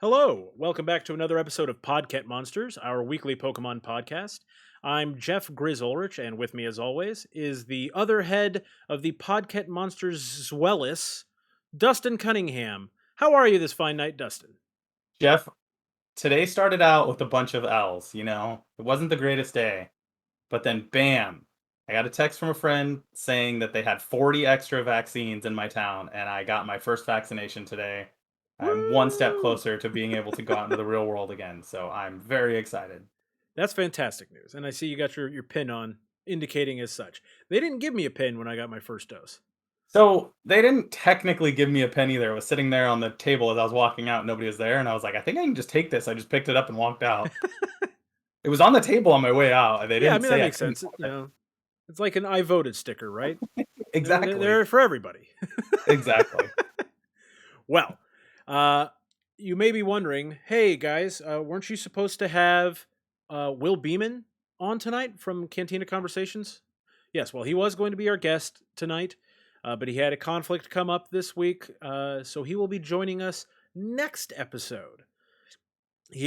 Hello, welcome back to another episode of Pod-ket Monsters, our weekly Pokemon podcast. I'm Jeff Ulrich, and with me, as always, is the other head of the Pod-ket Monsters Zwellis, Dustin Cunningham. How are you this fine night, Dustin? Jeff, today started out with a bunch of L's, It wasn't the greatest day. But then bam, I got a text from a friend saying that they had 40 extra vaccines in my town, and I got my first vaccination today. I'm one step Woo! closer to being able to go out into the real world again, so I'm very excited. That's fantastic news, and I see you got your pin on, indicating as such. They didn't give me a pin when I got my first dose. So they didn't technically give me a pen either. It was sitting there on the table as I was walking out, nobody was there, and I was like, I think I can just take this. I just picked it up and walked out. It was on the table on my way out. They Yeah, I didn't mean, that say I makes couldn't sense. have it. It's like an I voted sticker, right? Exactly. They're for everybody. Exactly. Well, uh, you may be wondering, hey guys, weren't you supposed to have Will Beeman on tonight from Cantina Conversations? Yes, well, he was going to be our guest tonight, but he had a conflict come up this week, so he will be joining us next episode.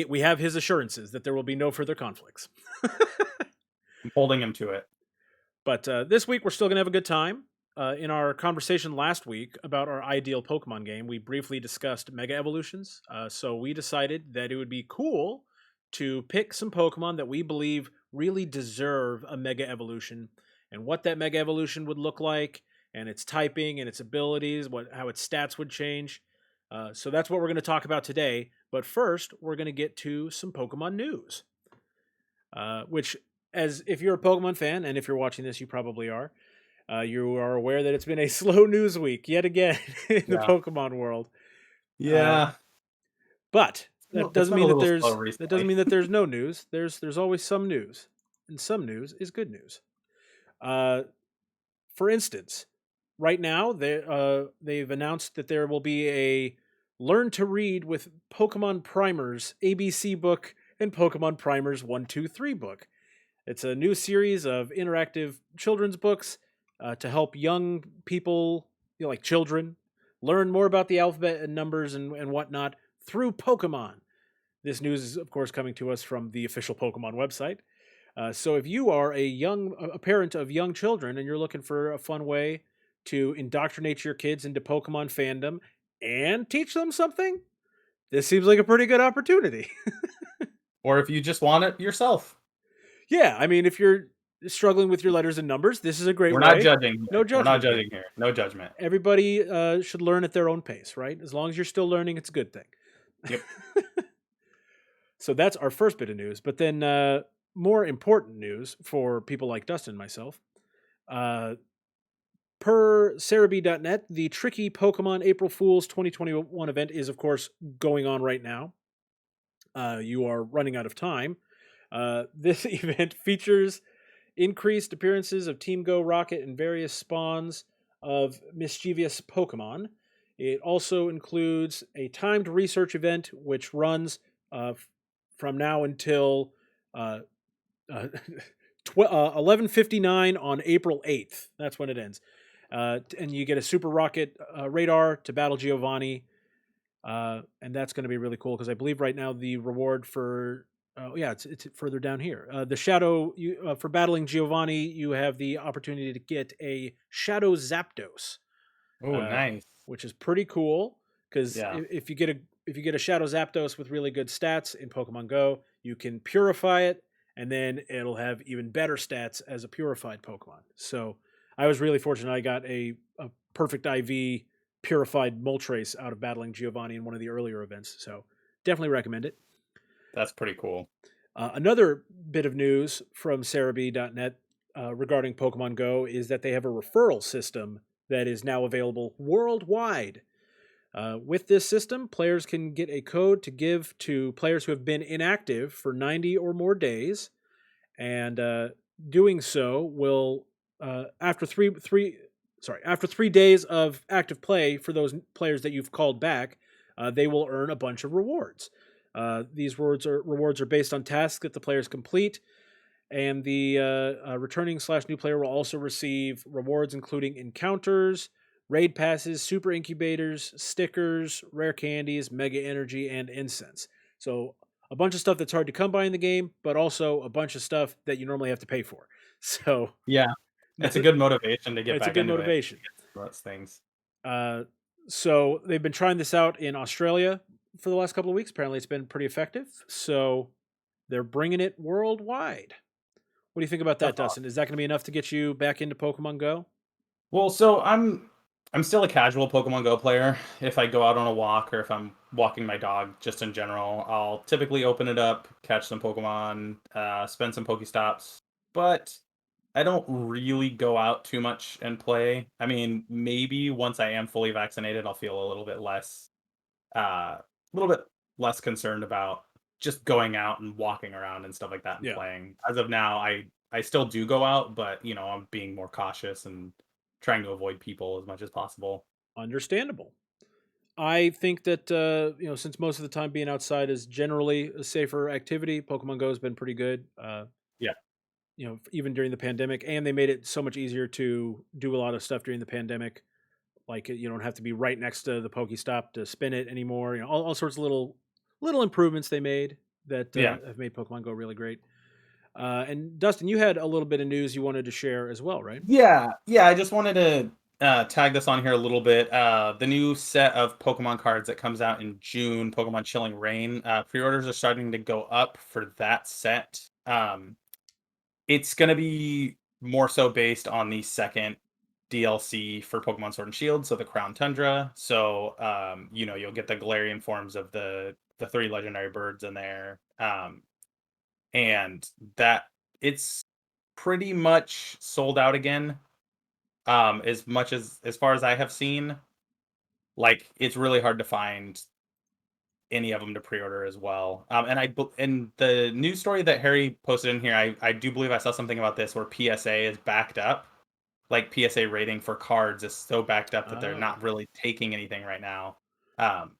We have his assurances that there will be no further conflicts. I'm holding him to it. But this week, we're still going to have a good time. In our conversation last week about our ideal Pokemon game, we briefly discussed Mega Evolutions. So we decided that it would be cool to pick some Pokemon that we believe really deserve a Mega Evolution, and what that Mega Evolution would look like, and its typing and its abilities, how its stats would change. So that's what we're going to talk about today. But first, we're going to get to some Pokemon news, which, as if you're a Pokemon fan, and if you're watching this, you probably are. You are aware that it's been a slow news week yet again in the Yeah. Pokemon world. Yeah. But It's that doesn't been a mean that little slow there's no news. There's always some news, and some news is good news. For instance, right now they've announced that there will be a Learn to Read with Pokemon Primers ABC book and Pokemon Primers 1, 2, 3 book. It's a new series of interactive children's books to help young people, like children, learn more about the alphabet and numbers and whatnot through Pokemon. This news is, of course, coming to us from the official Pokemon website. So if you are a parent of young children and you're looking for a fun way to indoctrinate your kids into Pokemon fandom and teach them something, this seems like a pretty good opportunity. Or if you just want it yourself. Yeah, I mean, if you're struggling with your letters and numbers, this is a great We're not way. judging No here. We're not judgment here. judging here. No judgment. Everybody should learn at their own pace, right? As long as you're still learning, it's a good thing. Yep. So that's our first bit of news. But then more important news for people like Dustin and myself. Per Cerebi.net, the Tricky Pokemon April Fool's 2021 event is, of course, going on right now. You are running out of time. This event features increased appearances of Team Go Rocket and various spawns of mischievous Pokemon. It also includes a timed research event which runs from now until 11:59 on April 8th. That's when it ends. And you get a Super Rocket radar to battle Giovanni. And that's going to be really cool because I believe right now the reward for it's further down here. The Shadow for battling Giovanni, you have the opportunity to get a Shadow Zapdos, Oh, nice. which is pretty cool because Yeah. if you get a Shadow Zapdos with really good stats in Pokemon Go, you can purify it, and then it'll have even better stats as a purified Pokemon. So I was really fortunate. I got a perfect IV purified Moltres out of battling Giovanni in one of the earlier events. So definitely recommend it. That's pretty cool. Another bit of news from Cerebi.net regarding Pokemon Go is that they have a referral system that is now available worldwide. With this system, players can get a code to give to players who have been inactive for 90 or more days, and doing so will after three days of active play for those players that you've called back, they will earn a bunch of rewards. These rewards are based on tasks that the players complete, and the returning/new player will also receive rewards including encounters, raid passes, super incubators, stickers, rare candies, mega energy, and incense. So a bunch of stuff that's hard to come by in the game, but also a bunch of stuff that you normally have to pay for. So Yeah, it's a good motivation to get it's a back good into it. motivation. Get some of those things. Uh, so they've been trying this out in Australia for the last couple of weeks. Apparently, it's been pretty effective. So they're bringing it worldwide. What do you think about that, That's Dustin? Is that going to be enough to get you back into Pokemon Go? Well, so I'm still a casual Pokemon Go player. If I go out on a walk or if I'm walking my dog, just in general, I'll typically open it up, catch some Pokemon, spend some Pokestops. But I don't really go out too much and play. I mean, maybe once I am fully vaccinated, I'll feel a little bit less concerned about just going out and walking around and stuff like that and Yeah, playing. As of now, I still do go out, but I'm being more cautious and trying to avoid people as much as possible. understandable. I think that since most of the time being outside is generally a safer activity, Pokemon Go has been pretty good. Yeah. Even during the pandemic, and they made it so much easier to do a lot of stuff during the pandemic. Like you don't have to be right next to the Pokestop to spin it anymore. All sorts of little improvements they made that Yeah. have made Pokemon Go really great. And Dustin, you had a little bit of news you wanted to share as well, right? Yeah, I just wanted to tag this on here a little bit. The new set of Pokemon cards that comes out in June, Pokemon Chilling Reign, pre-orders are starting to go up for that set. It's gonna be more so based on the second DLC for Pokemon Sword and Shield, so the Crown Tundra. So, you'll get the Galarian forms of the three legendary birds in there, and that it's pretty much sold out again. As much as far as I have seen, like it's really hard to find any of them to pre-order as well. And the news story that Harry posted in here, I do believe I saw something about this where PSA is backed up. Like PSA rating for cards is so backed up that they're Oh. not really taking anything right now. Um,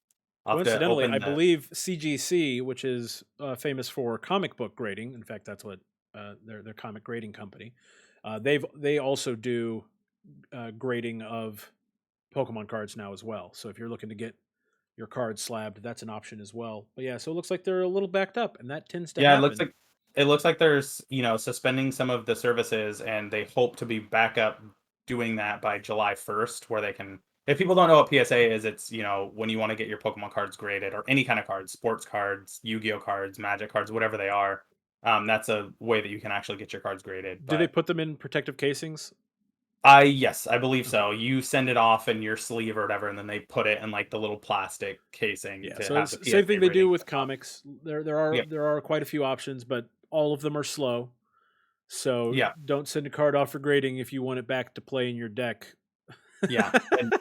I'll have to Coincidentally, open I the believe CGC, which is famous for comic book grading. In fact, that's what their comic grading company. They also do grading of Pokemon cards now as well. So if you're looking to get your cards slabbed, that's an option as well. But yeah, so it looks like they're a little backed up, and that tends to Yeah, happen. it looks like there's, suspending some of the services and they hope to be back up doing that by July 1st where they can if people don't know what PSA is, it's, when you want to get your Pokemon cards graded or any kind of cards, sports cards, Yu-Gi-Oh cards, Magic cards, whatever they are. That's a way that you can actually get your cards graded. Do they But put them in protective casings? yes, I believe Okay. so. You send it off in your sleeve or whatever, and then they put it in like the little plastic casing Yeah, to so have the it's the same thing PSA they do rating. with comics. There are Yep. there are quite a few options, but all of them are slow. So Yeah. don't send a card off for grading if you want it back to play in your deck. Yeah, and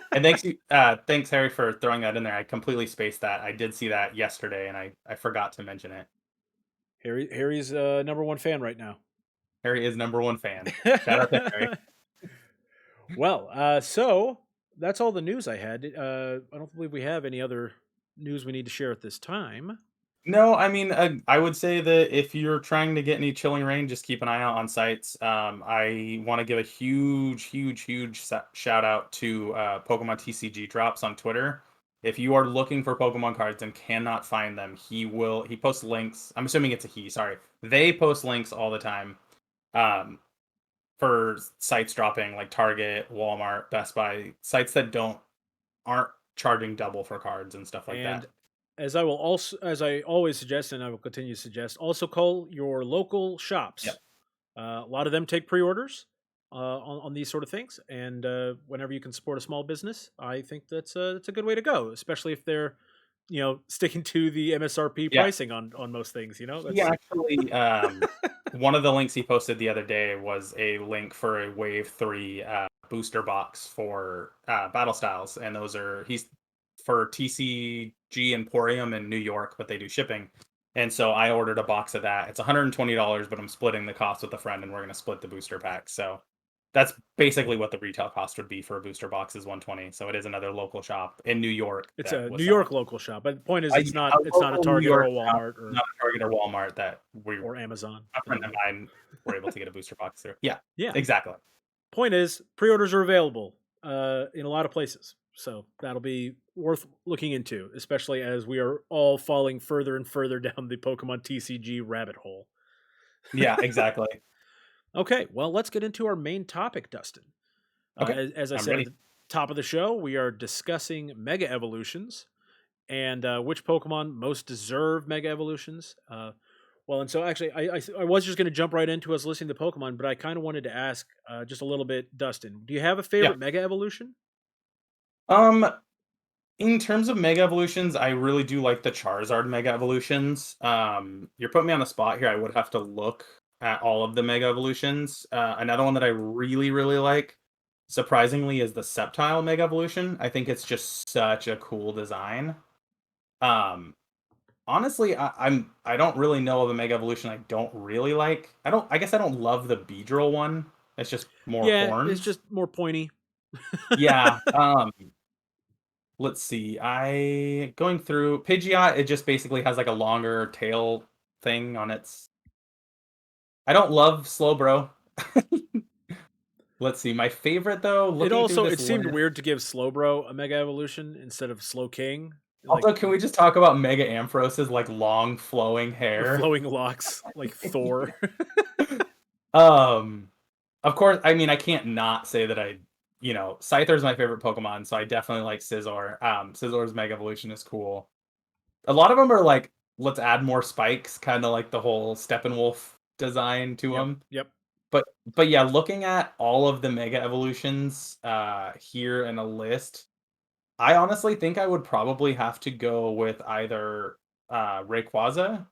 thanks Harry for throwing that in there. I completely spaced that. I did see that yesterday, and I forgot to mention it. Harry's number one fan right now. Harry is number one fan. Shout out to Harry. Well, so that's all the news I had. I don't believe we have any other news we need to share at this time. No, I mean, I would say that if you're trying to get any chilling rain, just keep an eye out on sites. I want to give a huge shout out to Pokemon TCG Drops on Twitter. If you are looking for Pokemon cards and cannot find them, he posts links. I'm assuming it's a he. Sorry, they post links all the time. Um, for sites dropping like Target, Walmart, Best Buy, sites that aren't charging double for cards and stuff like And that. as I always suggest, and I will continue to suggest, also call your local Yep. shops. A lot of them take pre-orders on these sort of things, and whenever you can support a small business, I think that's a good way to go, especially if they're sticking to the MSRP Yeah. pricing on most things. He That's actually, one of the links he posted the other day was a link for a Wave 3 booster box for Battle Styles. And he's for TCG Emporium in New York, but they do shipping. And so I ordered a box of that. It's $120, but I'm splitting the cost with a friend and we're going to split the booster pack. So that's basically what the retail cost would be for a booster box is 120. So it is another local shop in New York it's that a was New selling. York local shop, but the point is, Yeah, a it's not a local New Target or York a shop, Walmart not a Target or Walmart that or Amazon a for that friend of matter. mine were able to get a booster box through. Yeah, Yeah. exactly. Point is, pre-orders are available. in a lot of places. So that'll be worth looking into, especially as we are all falling further and further down the Pokemon TCG rabbit hole. Yeah, exactly. Okay, well, let's get into our main topic, Dustin. Okay, As I I'm said at ready. the top of the show, we are discussing Mega Evolutions and which Pokemon most deserve Mega Evolutions. Well, and so actually, I was just going to jump right into us listing the Pokemon, but I kind of wanted to ask just a little bit, Dustin. Do you have a Yeah. favorite Mega Evolution? Um, in terms of Mega Evolutions, I really do like the Charizard Mega Evolutions. You're putting me on the spot here. I would have to look at all of the Mega Evolutions. Another one that I really, really like, surprisingly, is the Sceptile Mega Evolution. I think it's just such a cool design. Um, Honestly, I don't really know of a Mega Evolution I don't really like. I guess I don't love the Beedrill one. It's just more Yeah, it's horns. just more pointy. Yeah. Let's see. I going through Pidgeot, it just basically has like a longer tail thing on its. I don't love Slowbro. Let's see. My favorite though, looking through It this seemed list. weird to give Slowbro a Mega Evolution instead of Slow King, like Also, can we just talk about Mega Amphrose's like long flowing the hair? flowing locks, like Thor. Um, of course, I mean I can't not say that Scyther's my favorite Pokemon, so I definitely like Scizor. Scizor's Mega Evolution is cool. A lot of them are like, let's add more spikes, kind of like the whole Steppenwolf design to Yep, them. yep. But yeah, looking at all of the Mega Evolutions here in a list, I honestly think I would probably have to go with either Rayquaza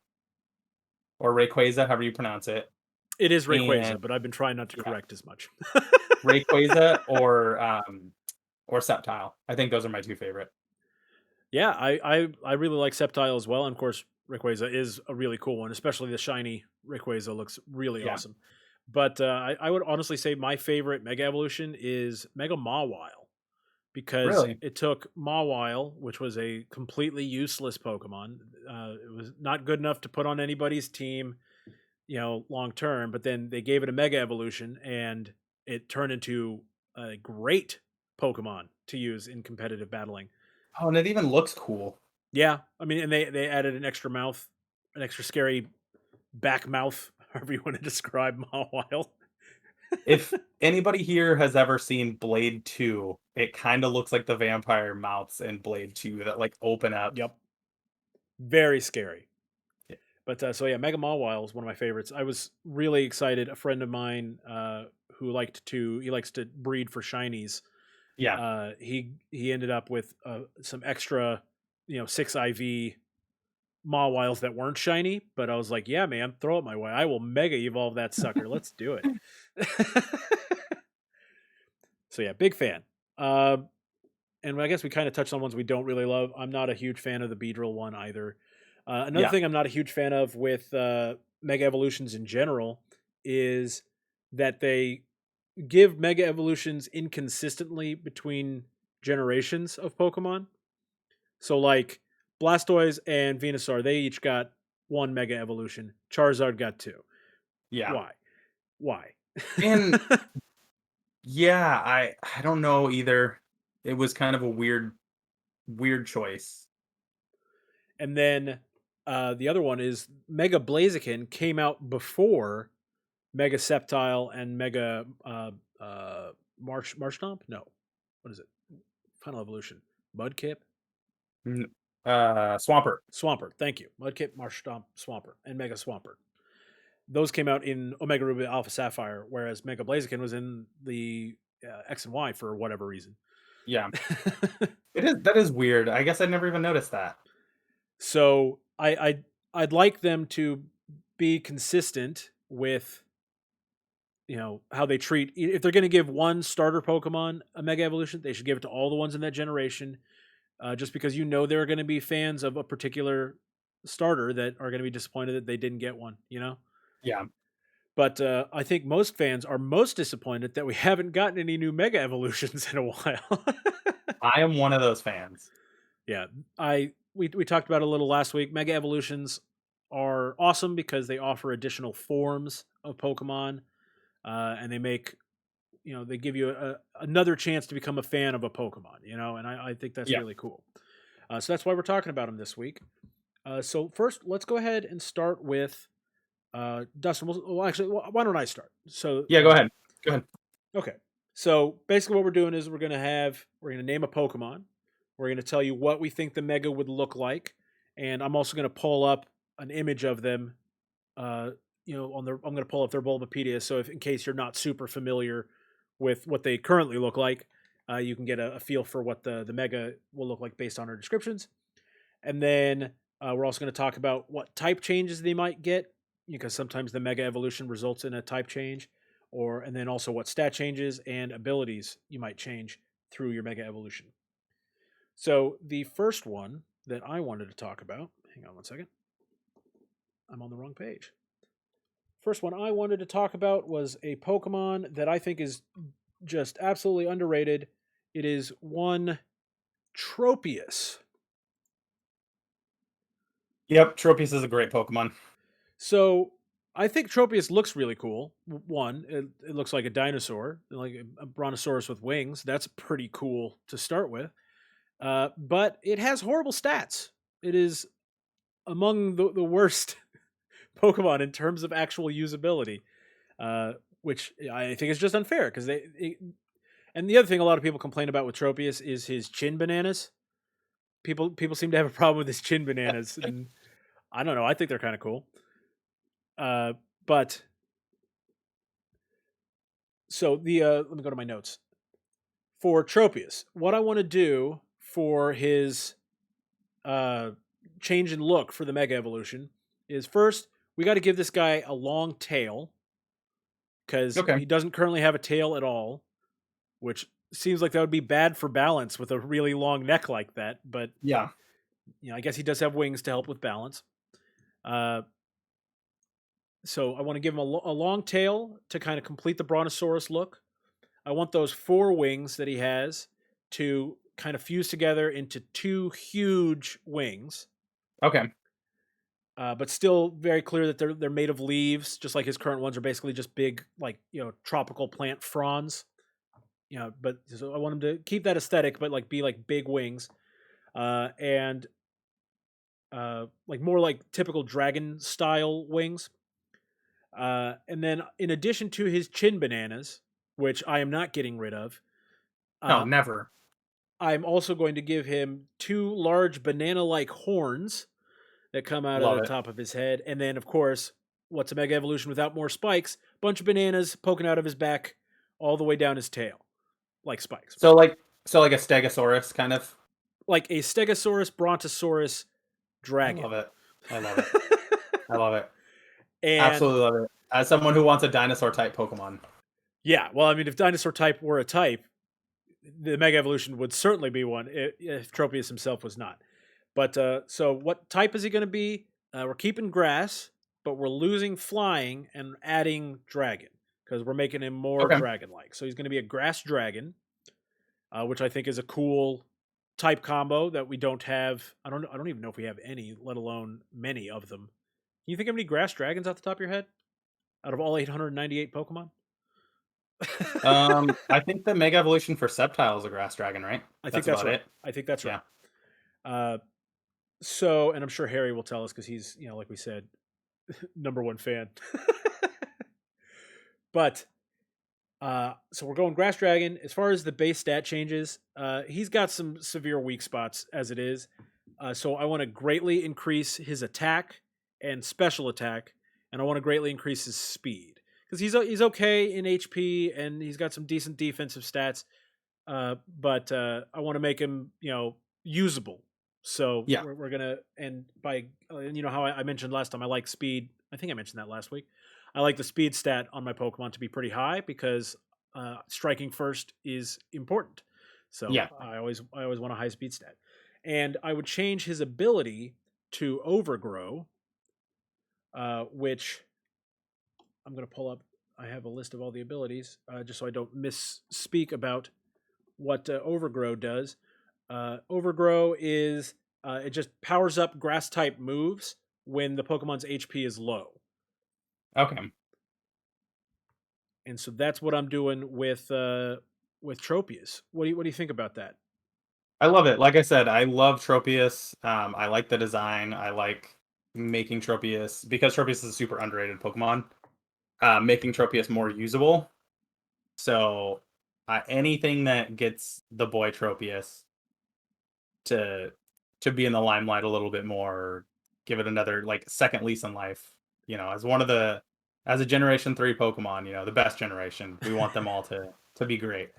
or Rayquaza, however you pronounce it, It is and Rayquaza, but I've been trying not to yeah, correct as much. Rayquaza or Sceptile. I think those are my two favorite. Yeah, I really like Sceptile as well, and of course Rayquaza is a really cool one, especially the shiny Rayquaza looks really Yeah, awesome. But I would honestly say my favorite Mega Evolution is Mega Mawile because really. it took Mawile, which was a completely useless Pokemon. It was not good enough to put on anybody's team, long term. But then they gave it a Mega Evolution, and it turned into a great Pokemon to use in competitive battling. Oh, and it even looks cool. Yeah, I mean, and they added an extra mouth, an extra scary back mouth, however you want to describe Mawile. If anybody here has ever seen Blade 2, it kind of looks like the vampire mouths in Blade 2 that like open up. Yep, very scary. Yeah. But so yeah, Mega Mawile is one of my favorites. I was really excited. A friend of mine who likes to breed for shinies. Yeah. He ended up with some extra, 6 IV Mawiles that weren't shiny. But I was like, yeah, man, throw it my way. I will Mega Evolve that sucker. Let's do it. So yeah, big fan. Uh, and I guess we kind of touched on ones we don't really love. I'm not a huge fan of the Beedrill one either. Another Yeah. thing I'm not a huge fan of with Mega Evolutions in general is that they give Mega Evolutions inconsistently between generations of Pokemon. So like Blastoise and Venusaur, they each got one Mega Evolution. Charizard got two. Yeah. Why? Why? And yeah, I don't know either. It was kind of a weird choice. And then the other one is Mega Blaziken came out before Mega Sceptile and Mega Marshtomp? No. What is it? Final Evolution. Mudkip? N- Swampert. Swampert. Thank you. Mudkip, Marshtomp, Swampert, and Mega Swampert. Those came out in Omega Ruby Alpha Sapphire, whereas Mega Blaziken was in the X and Y for whatever reason. Yeah. That is weird. I guess I never even noticed that. So I'd like them to be consistent with how they treat. If they're going to give one starter Pokemon a Mega Evolution, they should give it to all the ones in that generation. Just because there are going to be fans of a particular starter that are going to be disappointed that they didn't get one. Yeah. But I think most fans are most disappointed that we haven't gotten any new Mega Evolutions in a while. I am one of those fans. Yeah, we talked about it a little last week. Mega Evolutions are awesome because they offer additional forms of Pokemon, and they make they give you another chance to become a fan of a Pokemon. And I think that's Yeah. really cool. So that's why we're talking about him this week. So first, let's go ahead and start with Dustin. Well, actually, why don't I start? So Yeah, go ahead. Go ahead. okay. So basically, what we're doing is we're gonna name a Pokemon. We're gonna tell you what we think the Mega would look like, and I'm also gonna pull up an image of them. Uh, I'm gonna pull up their Bulbapedia. So if in case you're not super familiar with what they currently look like, you can get a feel for what the Mega will look like based on our descriptions. And then we're also going to talk about what type changes they might get, because sometimes the Mega Evolution results in a type change, and then also what stat changes and abilities you might change through your Mega Evolution. So the first one that I wanted to talk about, hang on one second, I'm on the wrong page. First one I wanted to talk about was a Pokemon that I think is just absolutely underrated. It is one Tropius. Yep, Tropius is a great Pokemon. So I think Tropius looks really cool. One, it looks like a dinosaur, like a brontosaurus with wings. That's pretty cool to start with. But it has horrible stats. It is among the worst Pokemon in terms of actual usability, which I think is just unfair because and the other thing a lot of people complain about with Tropius is his chin bananas. People seem to have a problem with his chin bananas, and I don't know. I think they're kind of cool. But so let me go to my notes for Tropius. What I want to do for his uh change in look for the Mega Evolution is first we got to give this guy a long tail because Okay. he doesn't currently have a tail at all, which seems like that would be bad for balance with a really long neck like that. But Yeah. I guess he does have wings to help with balance. Uh, so I want to give him a long tail to kind of complete the Brontosaurus look. I want those four wings that he has to kind of fuse together into two huge wings, Okay. but still very clear that they're made of leaves, just like his current ones are basically just big, like tropical plant fronds. But so I want him to keep that aesthetic, but like be like big wings, and like more like typical dragon style wings. And then in addition to his chin bananas, which I am not getting rid of, No, uh, never. I'm also going to give him two large banana like horns that come out of Love the it. top of his head. And then, of course, what's a Mega Evolution without more spikes? Bunch of bananas poking out of his back all the way down his tail, like spikes. So like a Stegosaurus kind of. Like a Stegosaurus Brontosaurus I dragon. love it. I love it. I love it. And Absolutely love it. As someone who wants a dinosaur type Pokemon. yeah, well, I mean, if dinosaur type were a type, the Mega Evolution would certainly be one if Tropius himself was not. But so what type is he going to be? We're keeping grass, but we're losing flying and adding dragon because we're making him more Okay. dragon-like. So he's going to be a grass dragon, which I think is a cool type combo that we don't have. I don't even know if we have any, let alone many of them. Can you think of any grass dragons off the top of your head out of all 898 Pokemon? I think the Mega Evolution for Sceptile is a grass dragon, right? I think That's that's about right. it. I think that's right. Yeah. Uh, and I'm sure Harry will tell us because he's, like we said, number one fan. But so we're going Grass Dragon. As far as the base stat changes, he's got some severe weak spots as it is. So I want to greatly increase his attack and special attack, and I want to greatly increase his speed because he's okay in HP and he's got some decent defensive stats. But I want to make him usable. So Yeah. we're gonna and by and you know how I mentioned last time I like speed. I think I mentioned that last week. I like the speed stat on my Pokemon to be pretty high because striking first is important. So Yeah. I always want a high speed stat, and I would change his ability to Overgrow, which I'm going to pull up. I have a list of all the abilities just so I don't misspeak about what Overgrow does. Overgrow is it just powers up grass type moves when the Pokemon's HP is low. Okay. and so that's what I'm doing with Tropius. What do you think about that? I love it. Like I said, I love Tropius. I like the design. I like making Tropius because Tropius is a super underrated Pokemon. Making Tropius more usable. So anything that gets the boy Tropius to be in the limelight a little bit more, give it another like second lease on life. As one of the as a Generation 3 Pokemon, the best generation. We want them all to be great.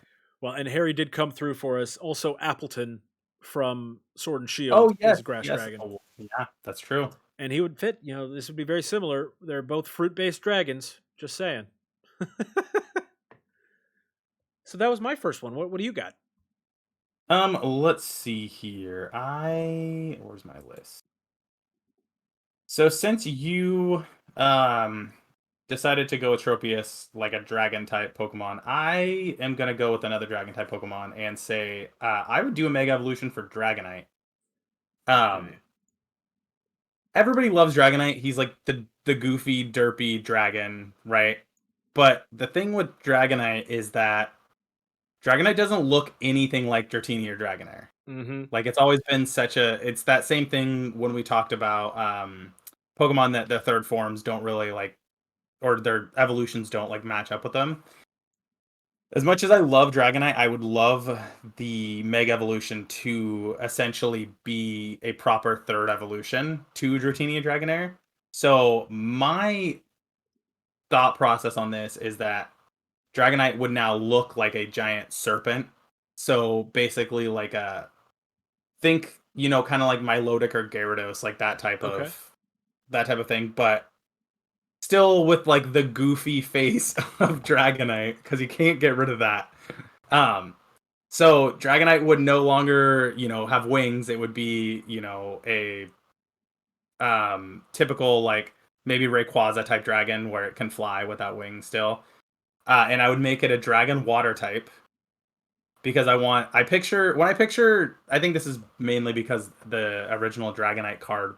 Well, and Harry did come through for us. Also, Appleton from Sword and Oh Shield is yes, a grass yes. dragon, Oh, yeah, that's true. and he would fit. This would be very similar. They're both fruit-based dragons. Just saying. So that was my first one. What do you got? Let's see here. Where's my list? So since you um decided to go with Tropius, like a dragon type Pokemon, I am gonna go with another dragon type Pokemon and say I would do a Mega Evolution for Dragonite. Okay. Um, Everybody loves Dragonite. He's like the goofy, derpy dragon, right? But the thing with Dragonite is that Dragonite doesn't look anything like Dratini or Dragonair. Mm-hmm. Like it's always been it's that same thing when we talked about Pokemon that their third forms don't really like or their evolutions don't like match up with them. As much as I love Dragonite, I would love the Mega Evolution to essentially be a proper third evolution to Dratini and Dragonair. So my thought process on this is that Dragonite would now look like a giant serpent. So basically like a think, kind of like Milotic or Gyarados, like Okay. that type of thing, but still with like the goofy face of Dragonite because you can't get rid of that. Um, so Dragonite would no longer, have wings. It would be, a typical like maybe Rayquaza type dragon where it can fly without wings still. And I would make it a dragon water type because I think this is mainly because the original Dragonite card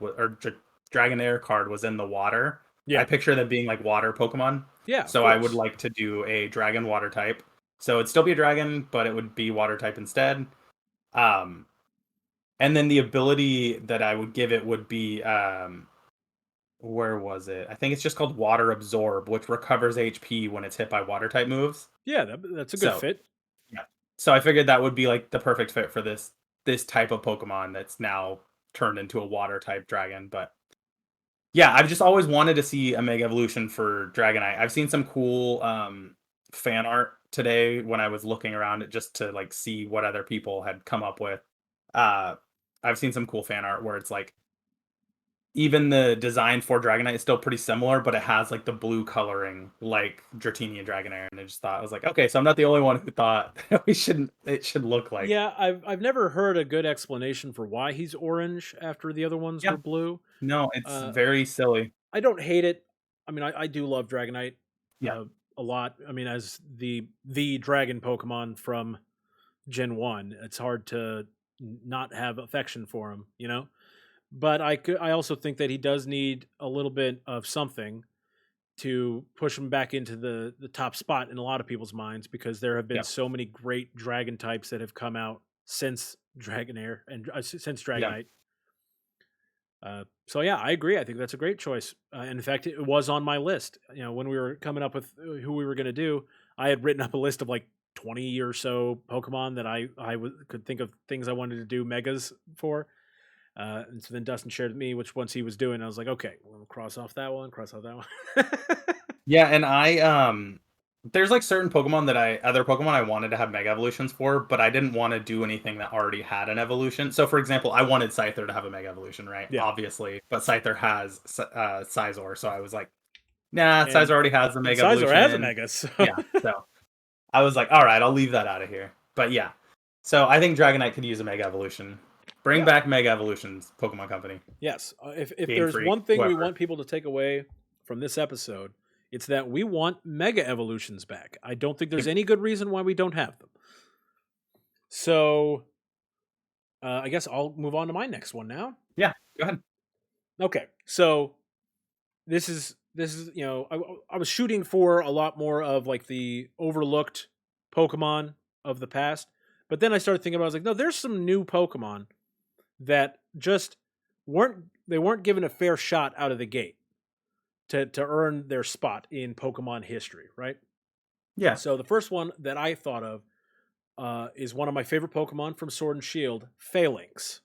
Dragonair card was in the water. I Yeah. picture them being like water Pokemon. Yeah. Of So I would course. like to do a dragon water type. So it'd still be a dragon, but it would be water type instead. Um, and then the ability that I would give it would be where was it? I think it's just called Water Absorb, which recovers HP when it's hit by water type moves. Yeah. That's a good So fit. yeah. So I figured that would be like the perfect fit for this type of Pokemon that's now turned into a water type dragon. But yeah, I've just always wanted to see a Mega Evolution for Dragonite. I've seen some cool fan art today when I was looking around it just to like see what other people had come up with. Uh I've seen some cool fan art where it's like even the design for Dragonite is still pretty similar, but it has like the blue coloring like Dratini and Dragonair. And I was like, okay, so I'm not the only one who thought it should look like. Yeah. I've never heard a good explanation for why he's orange after the other ones Yeah. were blue. No, it's Uh, very silly. I don't hate it. I mean, I do love Dragonite Yeah. a lot. I mean, as the dragon Pokemon from Gen 1, it's hard to not have affection for him, you know? But I also think that he does need a little bit of something to push him back into the top spot in a lot of people's minds because there have been Yeah. so many great dragon types that have come out since Dragonair and since Yeah. Dragonite. So yeah, I agree. I think that's a great choice. And in fact, it was on my list. When we were coming up with who we were going to do, I had written up a list of like 20 or so Pokemon that could think of things I wanted to do megas for. And so then Dustin shared with me which ones he was doing. I was like, okay, we'll cross off that one, cross off that one. Yeah, and there's like certain other Pokemon I wanted to have Mega Evolutions for, but I didn't want to do anything that already had an evolution. So for example, I wanted Scyther to have a Mega Evolution, right? Yeah, Obviously, but Scyther has Scizor, so I was like, nah, Scizor and already has the and Mega Sizor has a Evolution. mega, so Yeah, so I was like, all right, I'll leave that out of here. But yeah, so I think Dragonite could use a Mega Evolution. Bring yeah, back Mega Evolutions, Pokemon Company, yes. If Game there's Freak, one thing we whoever. want people to take away from this episode, it's that we want mega evolutions back. I don't think there's Yep. any good reason why we don't have them. So I guess I'll move on to my next one now. Yeah, go ahead. Okay, so this is this is, I was shooting for a lot more of like the overlooked Pokemon of the past, but then I started thinking about, I was like, no, there's some new Pokemon that just weren't given a fair shot out of the gate to earn their spot in Pokemon history, right? Yeah. So the first one that I thought of is one of my favorite Pokemon from Sword and Shield, Phalanx.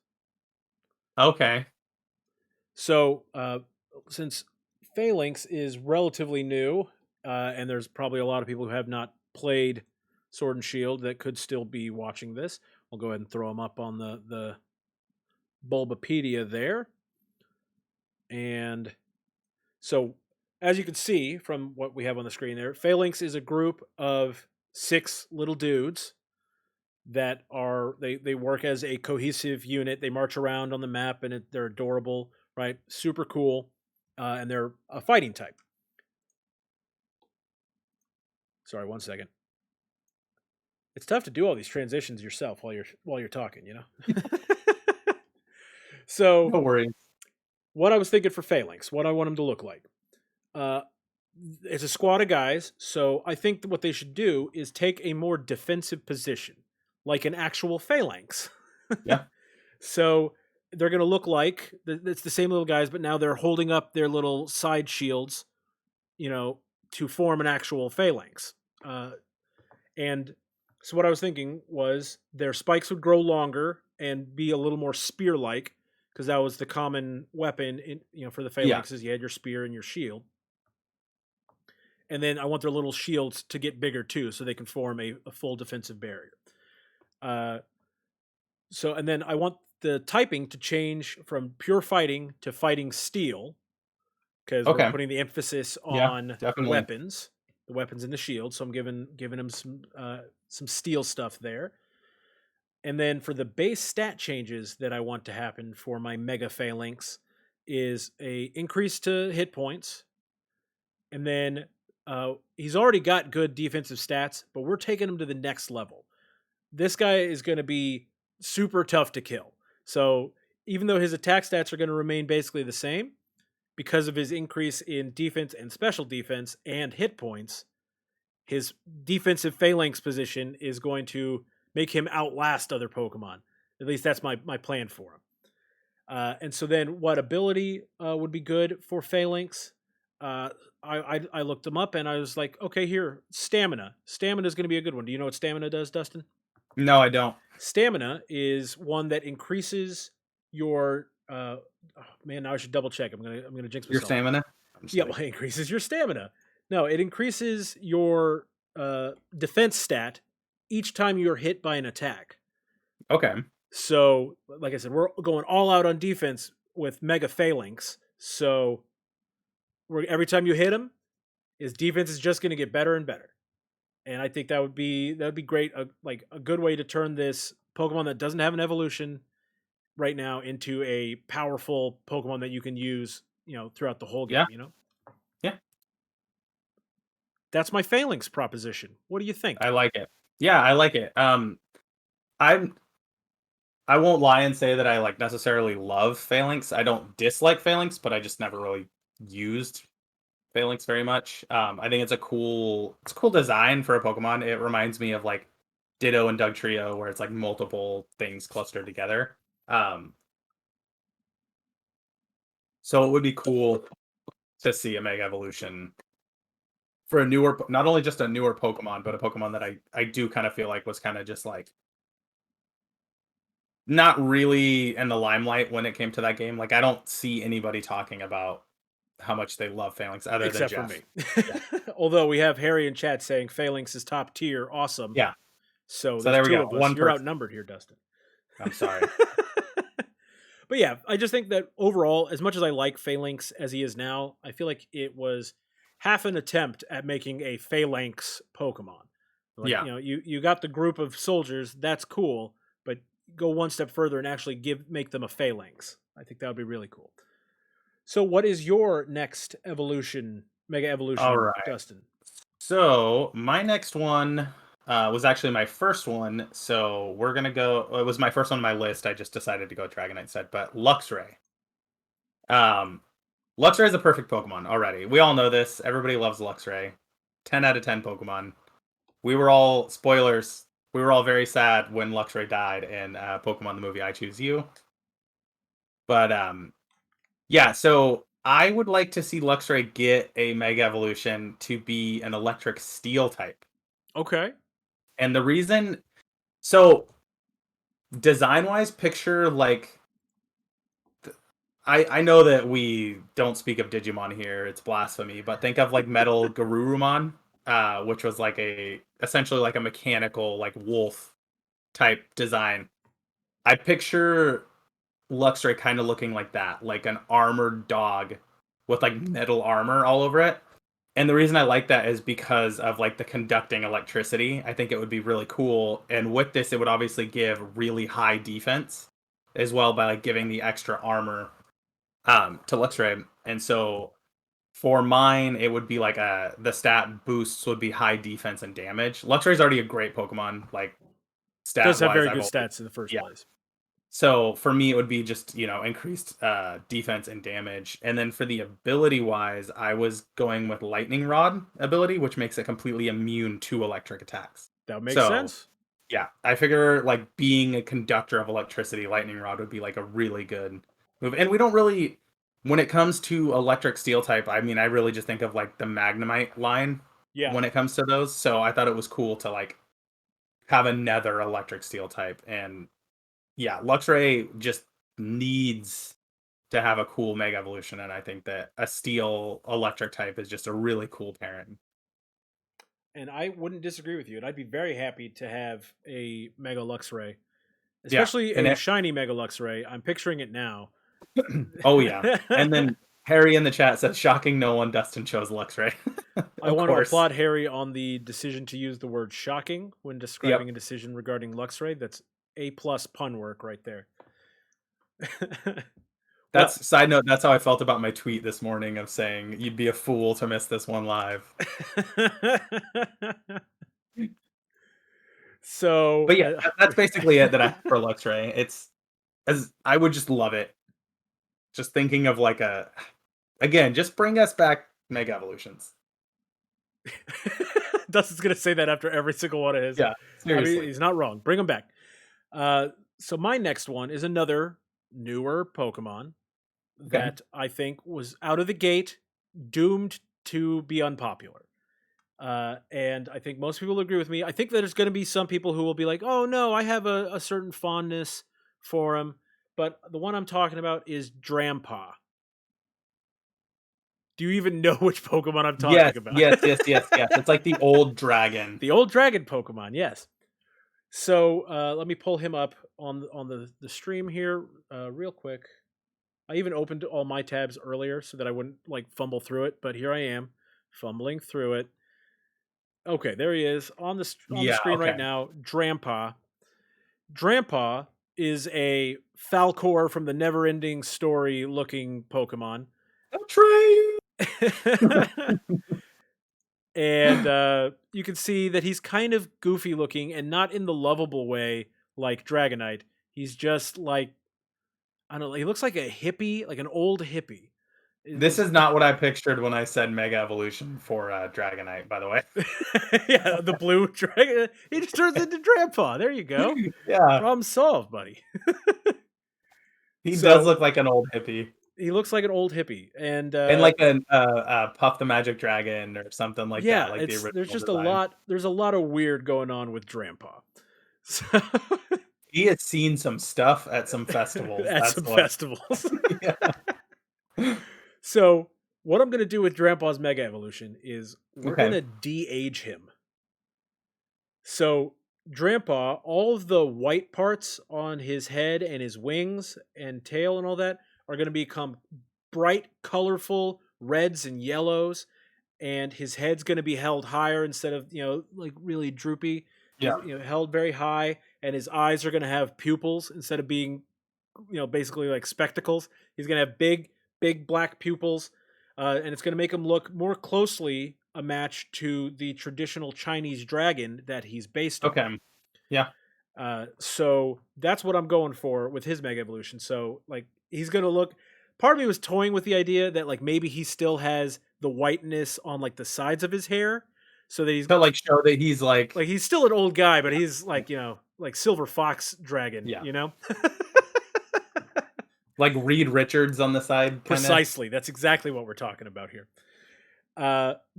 Okay. So since Phalanx is relatively new, and there's probably a lot of people who have not played Sword and Shield that could still be watching this, I'll go ahead and throw them up on the Bulbapedia there. And so, as you can see from what we have on the screen there, Phalanx is a group of 6 little dudes that are they work as a cohesive unit. They march around on the map, and they're adorable, right? Super cool, and they're a fighting type. Sorry, one second. It's tough to do all these transitions yourself while you're talking, you know. So, No worries. what I was thinking for Phalanx, what I want them to look like. Uh, it's a squad of guys, so I think what they should do is take a more defensive position, like an actual Phalanx. Yeah. So they're going to look like it's the same little guys, but now they're holding up their little side shields, to form an actual Phalanx. And so what I was thinking was their spikes would grow longer and be a little more spear-like, because that was the common weapon for the Yeah. Phalanxes. You had your spear and your shield. And then I want their little shields to get bigger too, so they can form a full defensive barrier. Uh, and then I want the typing to change from pure fighting to fighting steel, because we're Okay. putting the emphasis Yeah, on definitely. the weapons and the shield. So I'm giving them some steel stuff there. And then for the base stat changes that I want to happen for my Mega Phalanx is a increase to hit points, and then he's already got good defensive stats, but we're taking him to the next level. This guy is going to be super tough to kill. So even though his attack stats are going to remain basically the same, because of his increase in defense and special defense and hit points, his defensive phalanx position is going to make him outlast other Pokemon. At least that's my plan for him. And so then, what ability would be good for Phalanx? I looked them up and I was like, okay, here, Stamina. Stamina is going to be a good one. Do you know what Stamina does, Dustin? No, I don't. Stamina is one that increases your. Oh, man, now I should double check. I'm gonna jinx Your myself. stamina? I'm just Yeah, kidding. well, it increases your stamina. No, it increases your defense stat each time you're hit by an attack. Okay. So, like I said, we're going all out on defense with Mega Phalanx. So, every time you hit him, his defense is just going to get better and better. And I think that would be great. Like a good way to turn this Pokemon that doesn't have an evolution right now into a powerful Pokemon that you can use, throughout the whole Yeah. game. Yeah. That's my Phalanx proposition. What do you I think? like it. Yeah, I like it. I'm I won't lie and say that I like necessarily love Phalanx. I don't dislike Phalanx, but I just never really used Phalanx very much. I think it's a cool design for a Pokemon. It reminds me of like Ditto and Dugtrio, where it's like multiple things clustered together. Um, so it would be cool to see a Mega Evolution for not only just a newer Pokemon, but a Pokemon that I do kind of feel like was kind of just like not really in the limelight when it came to that game. Like I don't see anybody talking about how much they love Phalanx other than Except for Jeff. me. Yeah. Although we have Harry in chat saying Phalanx is top tier, awesome. Yeah. So So there's there we two go. of us. One You're person. outnumbered here, Dustin. I'm sorry. But yeah, I just think that overall, as much as I like Phalanx as he is now, I feel like it was half an attempt at making a Phalanx Pokemon. Like, Yeah. you got the group of soldiers, that's cool, but go one step further and actually make them a Phalanx. I think that would be really cool. So what is your next evolution, Mega All Evolution, right. Dustin? So my next one was actually my first one. So we're gonna go. It was my first one on my list. I just decided to go Dragonite instead, but Luxray. Um, Luxray is a perfect Pokemon already. We all know this. Everybody loves Luxray. 10 out of 10 Pokemon. We were all, spoilers, we were all very sad when Luxray died in Pokemon the movie I Choose You. But yeah, so I would like to see Luxray get a Mega Evolution to be an electric steel type. Okay. And the reason, so design wise, picture like I know that we don't speak of Digimon here; it's blasphemy. But think of like Metal Garurumon, which was like a essentially like a mechanical like wolf type design. I picture Luxray kind of looking like that, like an armored dog with like metal armor all over it. And the reason I like that is because of like the conducting electricity. I think it would be really cool. And with this, it would obviously give really high defense as well by like giving the extra armor to Luxray. And so for mine, it would be like the stat boosts would be high defense and damage. Luxray's already a great Pokemon, like Does stat have wise. very I've good always stats in the first yeah. place. So for me, it would be just increased defense and damage, and then for the ability wise, I was going with Lightning Rod ability, which makes it completely immune to electric attacks. That makes So sense. yeah, I figure like being a conductor of electricity, Lightning Rod would be like a really good move. And we don't really, when it comes to electric steel type, I mean, I really just think of like the Magnemite line Yeah. when it comes to those. So I thought it was cool to like have another electric steel type. And yeah, Luxray just needs to have a cool Mega Evolution. And I think that a steel electric type is just a really cool pairing. And I wouldn't disagree with you. And I'd be very happy to have a Mega Luxray, Yeah. especially And a it, shiny Mega Luxray. I'm picturing it now. oh yeah. And then Harry in the chat says, "Shocking, no one. Dustin chose Luxray." I Of want to course. applaud Harry on the decision to use the word shocking when describing Yep. a decision regarding Luxray. That's A plus pun work right there. Well, That's side note. That's how I felt about my tweet this morning of saying you'd be a fool to miss this one live. so But yeah, that's basically it that I have for Luxray. It's as I would just love it. Just thinking of like a again, just bring us back Mega Evolutions. Dustin's gonna say that after every single one of his. Yeah, I mean, seriously. he's not wrong. Bring him back. So my next one is another newer Pokemon Okay. that I think was out of the gate doomed to be unpopular. And I think most people agree with me. I think that there's going to be some people who will be like, "Oh no, I have a certain fondness for him." But the one I'm talking about is Drampa. Do you even know which Pokemon I'm talking Yes, about? yes, yes, yes, yes. It's like the old dragon. The old dragon Pokemon, yes. So let me pull him up on the stream here real quick. I even opened all my tabs earlier so that I wouldn't like fumble through it, but here I am fumbling through it. Okay, there he is on the Yeah, screen right okay. now. Drampa. Drampa is a Falcor from the Neverending Story looking Pokemon. Trey. And you can see that he's kind of goofy looking and not in the lovable way like Dragonite. He's just like, I don't know, he looks like a hippie, like an old hippie. This Is is not what I pictured when I said Mega Evolution for Dragonite, by the way. yeah, the blue dragon. He just turns into Grandpa. There you go. Yeah, Problem solved, buddy. he does So look like an old hippie. he looks like an old hippie, and And like an Puff the Magic Dragon or something like that, yeah, like the it's there's original just a design. lot. There's a lot of weird going on with Grandpa. So He has seen some stuff at some festivals. at That's some what. festivals. Yeah. So what I'm gonna do with Grandpa's Mega Evolution is we're Okay. gonna de-age him. So Drampa, all of the white parts on his head and his wings and tail and all that are going to become bright, colorful reds and yellows, and his head's going to be held higher instead of like really droopy. Yeah. He's held very high, and his eyes are going to have pupils instead of being basically like spectacles. He's going to have big, big black pupils, and it's going to make him look more closely a match to the traditional Chinese dragon that he's based on. Okay. Yeah. So that's what I'm going for with his Mega Evolution. So like he's going to look. part of me was toying with the idea that like maybe he still has the whiteness on like the sides of his hair, so that he's To like show that he's like, like he's still an old guy, but he's like like Silver Fox Dragon, yeah, like Reed Richards on the side, kind of. Precisely. That's exactly what we're talking about here.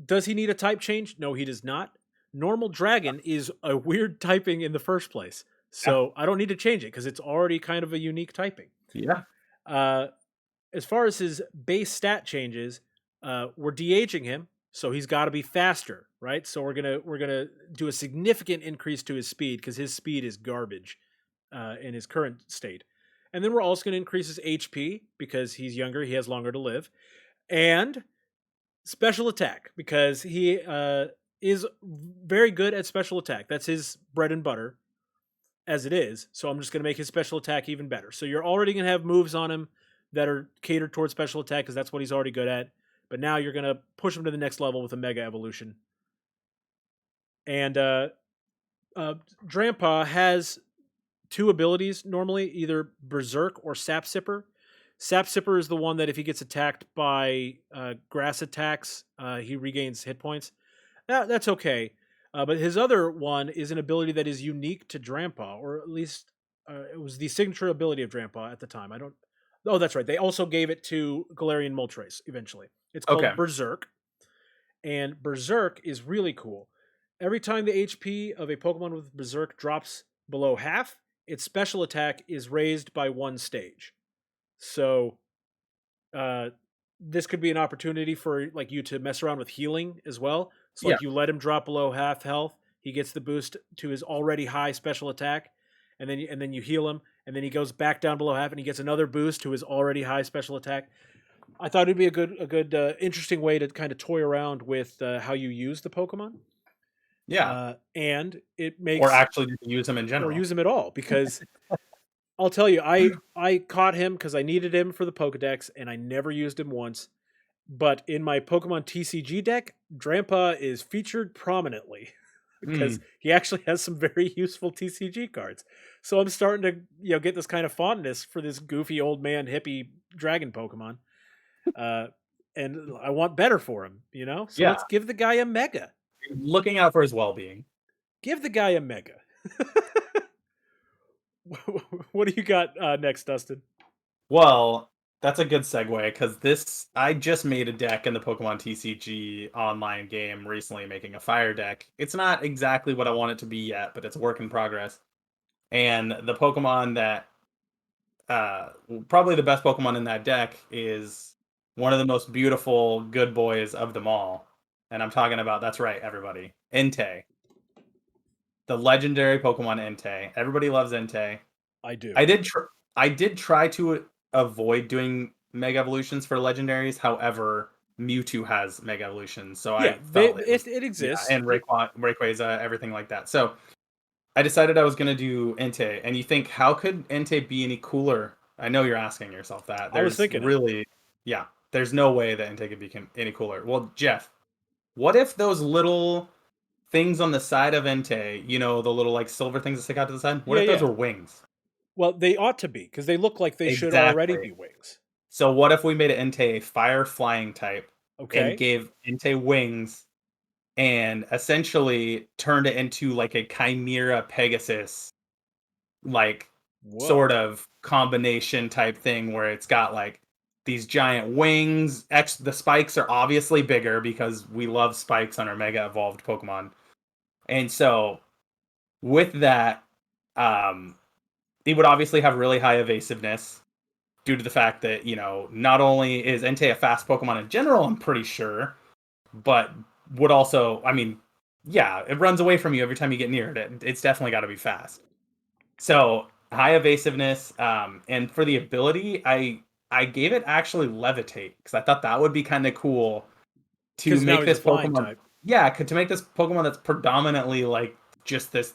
Does he need a type change? No, he does not. Normal Dragon is a weird typing in the first place, Yeah, so I don't need to change it because it's already kind of a unique typing. yeah, Uh, as far as his base stat changes, we're de-aging him, so he's got to be faster, right? So we're gonna do a significant increase to his speed because his speed is garbage in his current state, and then we're also going to increase his HP because he's younger, he has longer to live, and special attack because he is very good at special attack. That's his bread and butter as it is. So I'm just going to make his special attack even better. So you're already going to have moves on him that are catered towards special attack because that's what he's already good at. But now you're going to push him to the next level with a mega evolution. And Drampa has two abilities normally, either Berserk or Sap Sipper. Sap Sipper is the one that if he gets attacked by grass attacks, he regains hit points. That's okay. But his other one is an ability that is unique to Drampa, or at least it was the signature ability of Drampa at the time. I don't. Oh, that's right. They also gave it to Galarian Moltres eventually. It's okay, called Berserk, and Berserk is really cool. Every time the HP of a Pokemon with Berserk drops below half, its special attack is raised by one stage. So uh, this could be an opportunity for like you to mess around with healing as well. So yeah, like you let him drop below half health, he gets the boost to his already high special attack, and then you heal him, and then he goes back down below half, and he gets another boost to his already high special attack. I thought it'd be a good interesting way to kind of toy around with how you use the Pokemon, yeah, and it or makes actually just use him in or general. use them at all because I'll tell you, I caught him because I needed him for the Pokedex, and I never used him once. But in my Pokemon TCG deck, Drampa is featured prominently because Mm, he actually has some very useful TCG cards. So I'm starting to get this kind of fondness for this goofy old man hippie dragon Pokemon, uh, and I want better for him. So yeah, let's give the guy a Mega. looking out for his well-being. Give the guy a Mega. What do you got next, Dustin? Well, that's a good segue because this I just made a deck in the Pokemon TCG online game recently, making a fire deck. It's not exactly what I want it to be yet, but it's a work in progress. And the Pokemon that uh probably the best Pokemon in that deck is one of the most beautiful good boys of them all. And I'm talking about, that's right, everybody, Entei. The legendary Pokemon Entei. Everybody loves Entei. I do. I did tr- I did try to avoid doing mega evolutions for legendaries. However, Mewtwo has mega evolutions, so Yeah, I felt it was, it yeah, exists. and Rayquaza, everything like that. So I decided I was gonna do Entei, and you think, how could Entei be any cooler? I know you're asking yourself that. I was There's thinking it. really, yeah, there's no way that Entei could be any cooler. Well, Jeff, what if those little things on the side of Entei, the little like silver things that stick out to the side, what Yeah, if those yeah. were wings? Well, they ought to be because they look like they should already Exactly. be wings. So what if we made Entei a fire flying type and Okay. gave Entei wings and essentially turned it into like a Chimera Pegasus, like sort Whoa. of combination type thing where it's got like these giant wings. The spikes are obviously bigger because we love spikes on our mega evolved Pokemon. And so with that, um, it would obviously have really high evasiveness due to the fact that, not only is Entei a fast Pokemon in general, I'm pretty sure, but would also, I mean, yeah, it runs away from you every time you get near it. It's definitely got to be fast. So high evasiveness, and for the ability, I gave it actually levitate because I thought that would be kind of cool to Because now make he's a this flying Pokemon. type. Yeah, to make this Pokemon that's predominantly like just this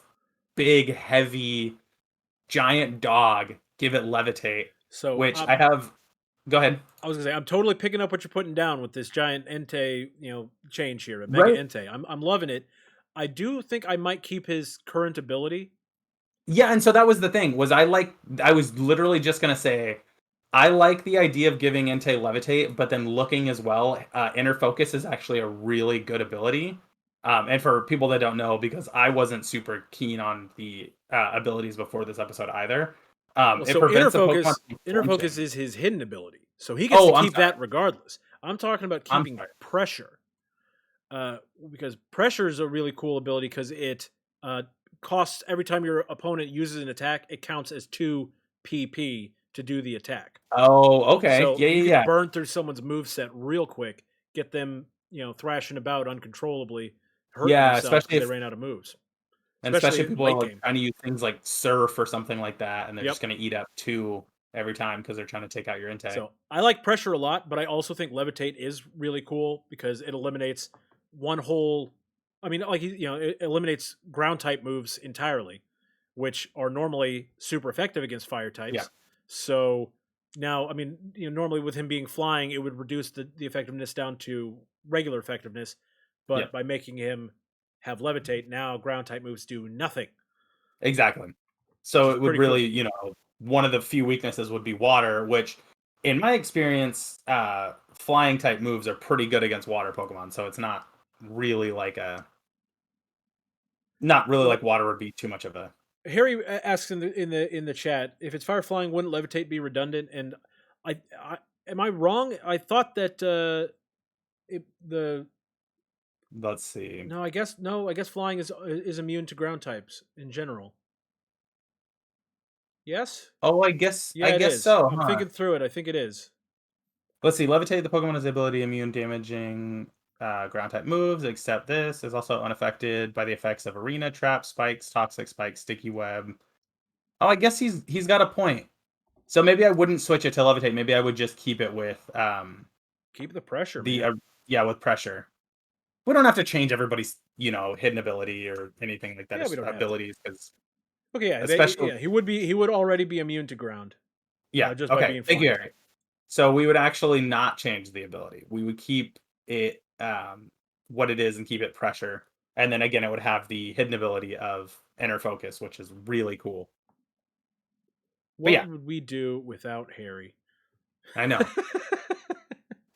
big, heavy, giant dog, give it levitate, So which I have. Go ahead. I was gonna say I'm totally picking up what you're putting down with this giant Entei, change here, a Mega Right. Entei. I'm loving it. I do think I might keep his current ability. Yeah, and so that was the thing. I was literally just gonna say I like the idea of giving Entei Levitate, but then looking as well. Inner Focus is actually a really good ability. And for people that don't know, because I wasn't super keen on the abilities before this episode either, Well, it so inner prevents the Pokemon focus, from inner focus flinching. is his hidden ability, so he gets to Oh, I'm keep sorry. that regardless. I'm talking about I'm keeping sorry. pressure, because pressure is a really cool ability because it uh, costs every time your opponent uses an attack, it counts as 2 PP to do the attack. Oh, okay. So Yeah, you yeah, can yeah. burn through someone's moveset real quick, get them thrashing about uncontrollably, hurting Yeah, themselves especially because they if ran out of moves, and especially especially if people are late like game. trying to use things like Surf or something like that, and they're just Yep. gonna eat up two every time because they're trying to take out your Entei. So I like pressure a lot, but I also think levitate is really cool because it eliminates one whole. I mean, like it eliminates ground type moves entirely, which are normally super effective against fire Yeah, types. So now, I mean, normally with him being flying, it would reduce the effectiveness down to regular effectiveness, yeah, but by making him have levitate, now ground type moves do nothing, exactly. which So is it would pretty really, cool. one of the few weaknesses would be water, which in my experience, flying type moves are pretty good against water Pokemon. So it's really like a not really like Well, water would be too much of a Harry asks in the chat if it's fire flying, wouldn't levitate be redundant? And I am I wrong? I thought that the let's see. no, I guess no, I guess flying is immune to ground types in general. Yes, Oh, I yeah, it guess is. so, I'm huh? thinking through it. I think it is. Let's see. Levitate the Pokemon has the ability immune damaging ground type moves, except this is also unaffected by the effects of arena, trap, spikes, toxic spikes, sticky web. Oh, I guess he's got a point. So maybe I wouldn't switch it to levitate. Maybe I would just keep it with Keep the pressure, the man. yeah, with pressure. We don't have to change everybody's hidden ability or anything like that, Yeah, or we don't have to. abilities, because Okay, yeah, especially yeah, he would already be immune to ground, yeah. just by Okay, being thank you, flying Eric. type. So we would actually not change the ability. We would keep it what it is and keep it pressure. And then again, it would have the hidden ability of inner focus, which is really cool. But What yeah, would we do without Harry? I know.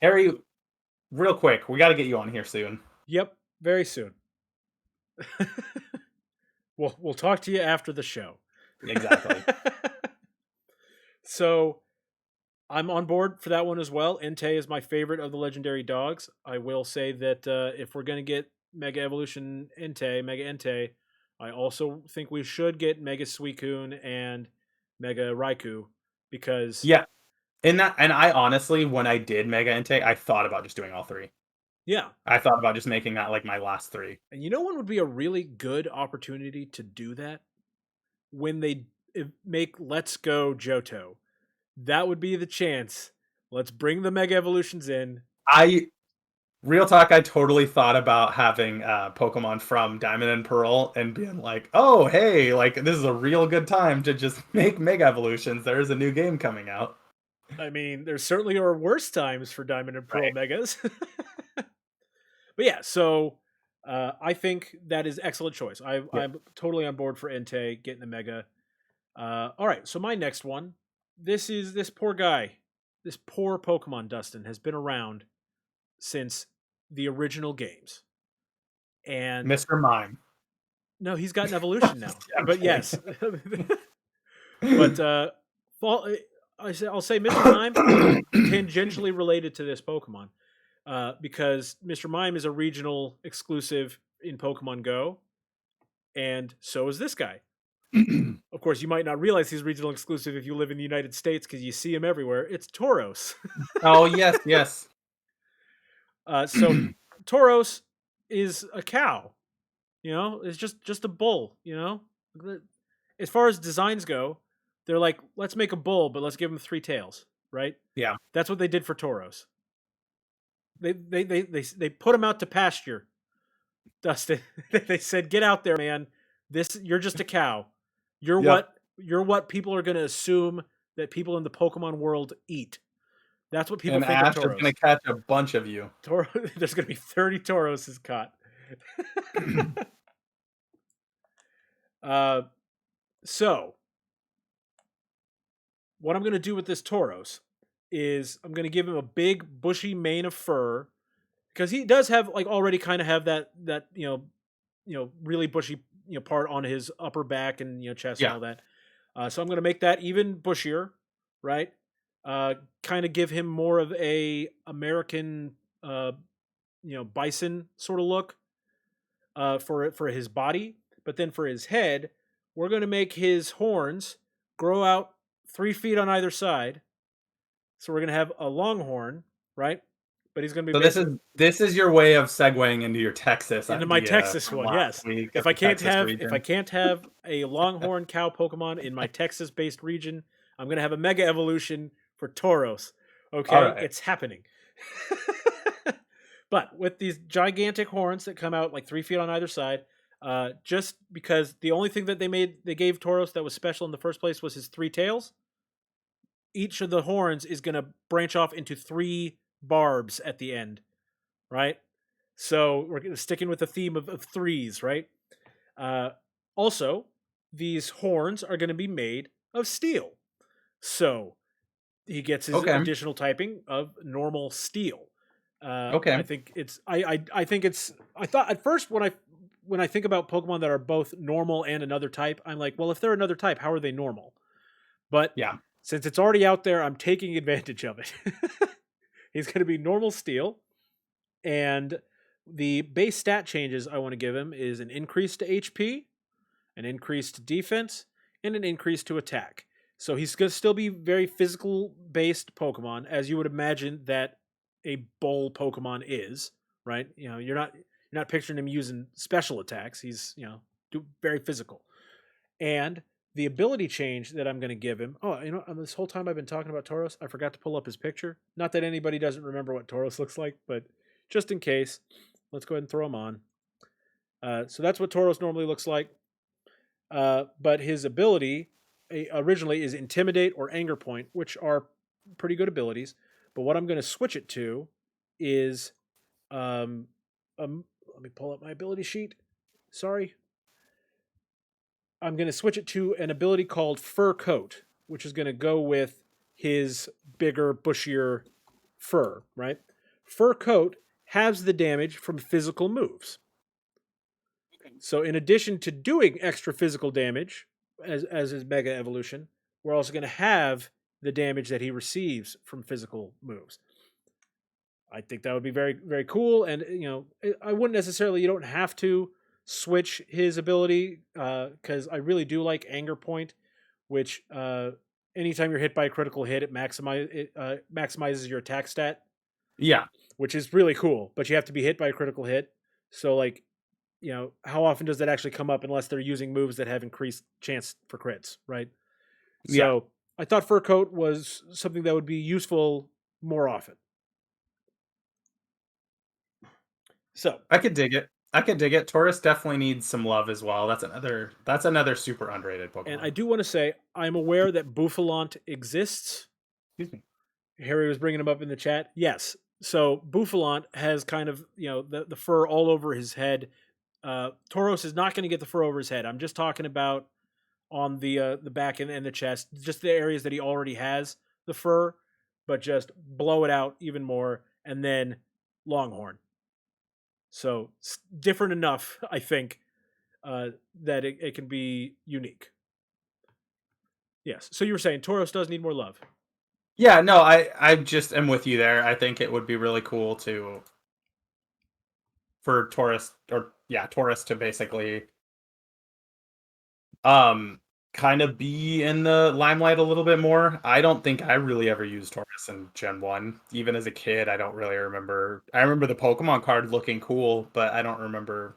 Harry, real quick, we got to get you on here soon. Yep, very soon. We'll talk to you after the show. Exactly. So I'm on board for that one as well. Entei is my favorite of the legendary dogs. I will say that if we're gonna get Mega Evolution Entei, Mega Entei, I also think we should get Mega Suicune and Mega Raikou because Yeah. And I honestly, when I did Mega Intake, I thought about just doing all three. yeah. I thought about just making that like my last three. And you know what would be a really good opportunity to do that when they make Let's Go Johto. That would be the chance. Let's bring the Mega Evolutions in. I Real talk, I totally thought about having Pokemon from Diamond and Pearl and being like, oh, hey, like this is a real good time to just make Mega Evolutions. There is a new game coming out. I mean, there certainly are worse times for Diamond and Pearl Right. Megas. But yeah, so I think that is excellent choice. Yeah. I'm totally on board for Entei getting the Mega. All right, so my next one. This poor guy, this poor Pokemon Dustin has been around since the original games, and Mr. Mime. no, he's got an evolution now. I'm But kidding. yes, but I'll say Mr. Mime is tangentially related to this Pokemon because Mr. Mime is a regional exclusive in Pokemon Go, and so is this guy. Of course, you might not realize he's regional exclusive if you live in the United States because you see him everywhere. It's Tauros. Oh, yes, yes. So Tauros is a cow. It's just a bull. As far as designs go, they're like, let's make a bull, but let's give him 3 tails, right? Yeah. That's what they did for Tauros. They put him out to pasture, Dustin. They said, "Get out there, man. You're just a cow. Yep. You're what people are going to assume that people in the Pokemon world eat. That's what people And think of Ash is going Tauros. to catch a bunch of you. There's going to be 30 Tauroses caught. uh, so what I'm going to do with this Tauros is I'm going to give him a big bushy mane of fur because he does have like already kind of have that really bushy part on his upper back and chest and Yeah. all that. So I'm going to make that even bushier, right? Kind of give him more of a American, bison sort of look for his body. But then for his head, we're going to make his horns grow out 3 feet on either side. So we're going to have a longhorn, right? But he's going to be So basically this is your way of segueing into your Texas into my idea Texas from one. last Yes. week If of I the can't Texas have if I region. can't have a longhorn cow Pokemon in my Texas based region, I'm going to have a mega evolution for Tauros. All Okay, right. it's happening. But with these gigantic horns that come out like 3 feet on either side, just because the only thing that they gave Tauros that was special in the first place was his 3 tails. Each of the horns is going to branch off into 3 barbs at the end, right? So we're sticking with the theme of threes, right? Uh, Also, these horns are going to be made of steel. So he gets his Okay. additional typing of normal steel. I Okay. think it's I think it's I thought at first when I think about Pokemon that are both normal and another type, I'm like, well, if they're another type, how are they normal? But Yeah. since it's already out there, I'm taking advantage of it. He's going to be normal steel, and the base stat changes I want to give him is an increase to HP, an increase to defense, and an increase to attack. So he's going to still be very physical based Pokemon, as you would imagine that a bull Pokemon is, right? You're not picturing him using special attacks. He's very physical. And the ability change that I'm going to give him. Oh, this whole time I've been talking about Tauros, I forgot to pull up his picture. Not that anybody doesn't remember what Tauros looks like, but just in case, let's go ahead and throw him on. So that's what Tauros normally looks like. But his ability originally is Intimidate or Anger Point, which are pretty good abilities. But what I'm going to switch it to is, um, let me pull up my ability sheet. Sorry. I'm going to switch it to an ability called Fur Coat, which is going to go with his bigger, bushier fur, right? Fur Coat halves the damage from physical moves. So, in addition to doing extra physical damage as his Mega Evolution, we're also going to have the damage that he receives from physical moves. I think that would be very, very cool. And, I wouldn't necessarily, you don't have to switch his ability because I really do like Anger Point, which anytime you're hit by a critical hit, it maximizes your attack stat, Yeah. which is really cool. But you have to be hit by a critical hit. So, like, how often does that actually come up unless they're using moves that have increased chance for crits, right? Yeah. So I thought Fur Coat was something that would be useful more often. So, I could dig it. I could dig it. Taurus definitely needs some love as well. That's another super underrated and Pokemon. I do want to say I'm aware that Buffalant exists. Excuse me. Harry was bringing him up in the chat. Yes. So Buffalant has kind of, the fur all over his head. Tauros is not going to get the fur over his head. I'm just talking about on the back and the chest, just the areas that he already has the fur, but just blow it out even more, and then Longhorn. So different enough, I think, that it can be unique. Yes. So you were saying Tauros does need more love. Yeah, no, I just am with you there. I think it would be really cool to for Taurus to basically um kind of be in the limelight a little bit more. I don't think I really ever used Taurus in Gen 1. Even as a kid, I don't really remember. I remember the Pokemon card looking cool, but I don't remember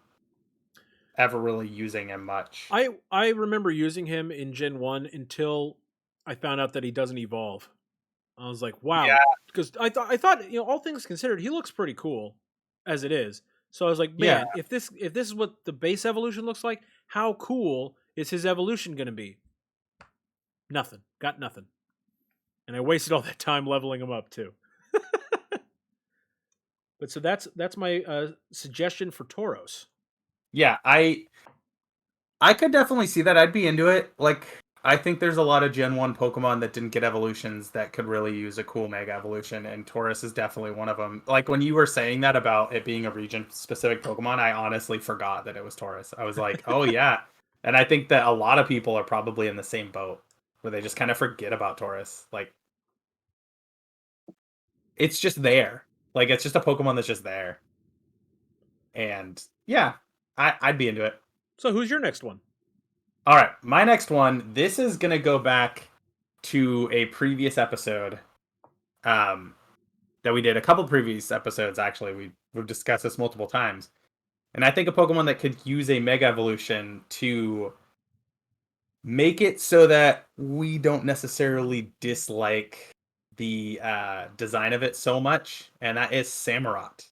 ever really using him much. I remember using him in Gen 1 until I found out that he doesn't evolve. I was like, wow, Yeah, because I thought all things considered, he looks pretty cool as it is. So I was like, yeah, man, if this is what the base evolution looks like, how cool is his evolution going to be? Nothing. Got nothing. And I wasted all that time leveling him up too. But so that's my suggestion for Tauros. yeah. I could definitely see that. I'd be into it. Like I think there's a lot of Gen 1 Pokemon that didn't get evolutions that could really use a cool Mega Evolution, and Taurus is definitely one of them. Like, when you were saying that about it being a region-specific Pokemon, I honestly forgot that it was Taurus. I was like, oh yeah. And I think that a lot of people are probably in the same boat, where they just kind of forget about Taurus. Like, it's just there. Like, it's just a Pokemon that's just there. And yeah, I'd be into it. So who's your next one? All right, my next one. This is gonna go back to a previous episode um, that we did. A couple previous episodes, actually. We've discussed this multiple times, and I think a Pokemon that could use a Mega Evolution to make it so that we don't necessarily dislike the design of it so much, and that is Samurott.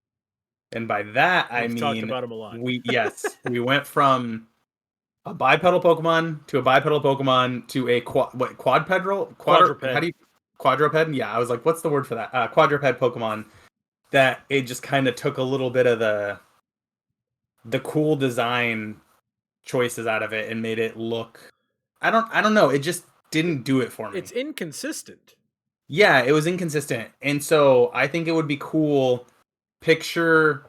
And by that I We've talked mean about him a lot. we went from a bipedal Pokemon to a bipedal Pokemon to a quadrupedal Quadruped. how do you quadruped? Yeah, I was like, what's the word for that? Quadruped Pokemon that it just kind of took a little bit of the cool design choices out of it and made it look. I don't know. It just didn't do it for me. It's inconsistent. Yeah, it was inconsistent, and so I think it would be cool. Picture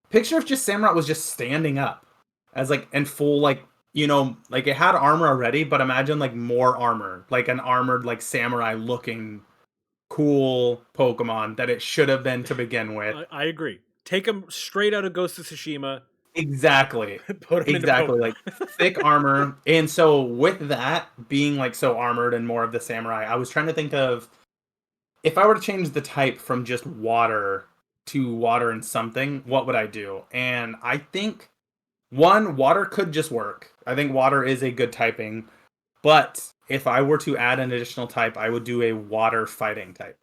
picture if just Samurott was just standing up as like in full like like it had armor already, but imagine like more armor, like an armored like samurai looking cool Pokemon that it should have been to begin with. I agree. Take him straight out of Ghost of Tsushima. Exactly. Put him into Exactly. Like Pokemon. thick armor. And so with that being like so armored and more of the samurai, I was trying to think of if I were to change the type from just water to water and something, what would I do? And I think one, water could just work. I think water is a good typing. But if I were to add an additional type, I would do a water fighting type.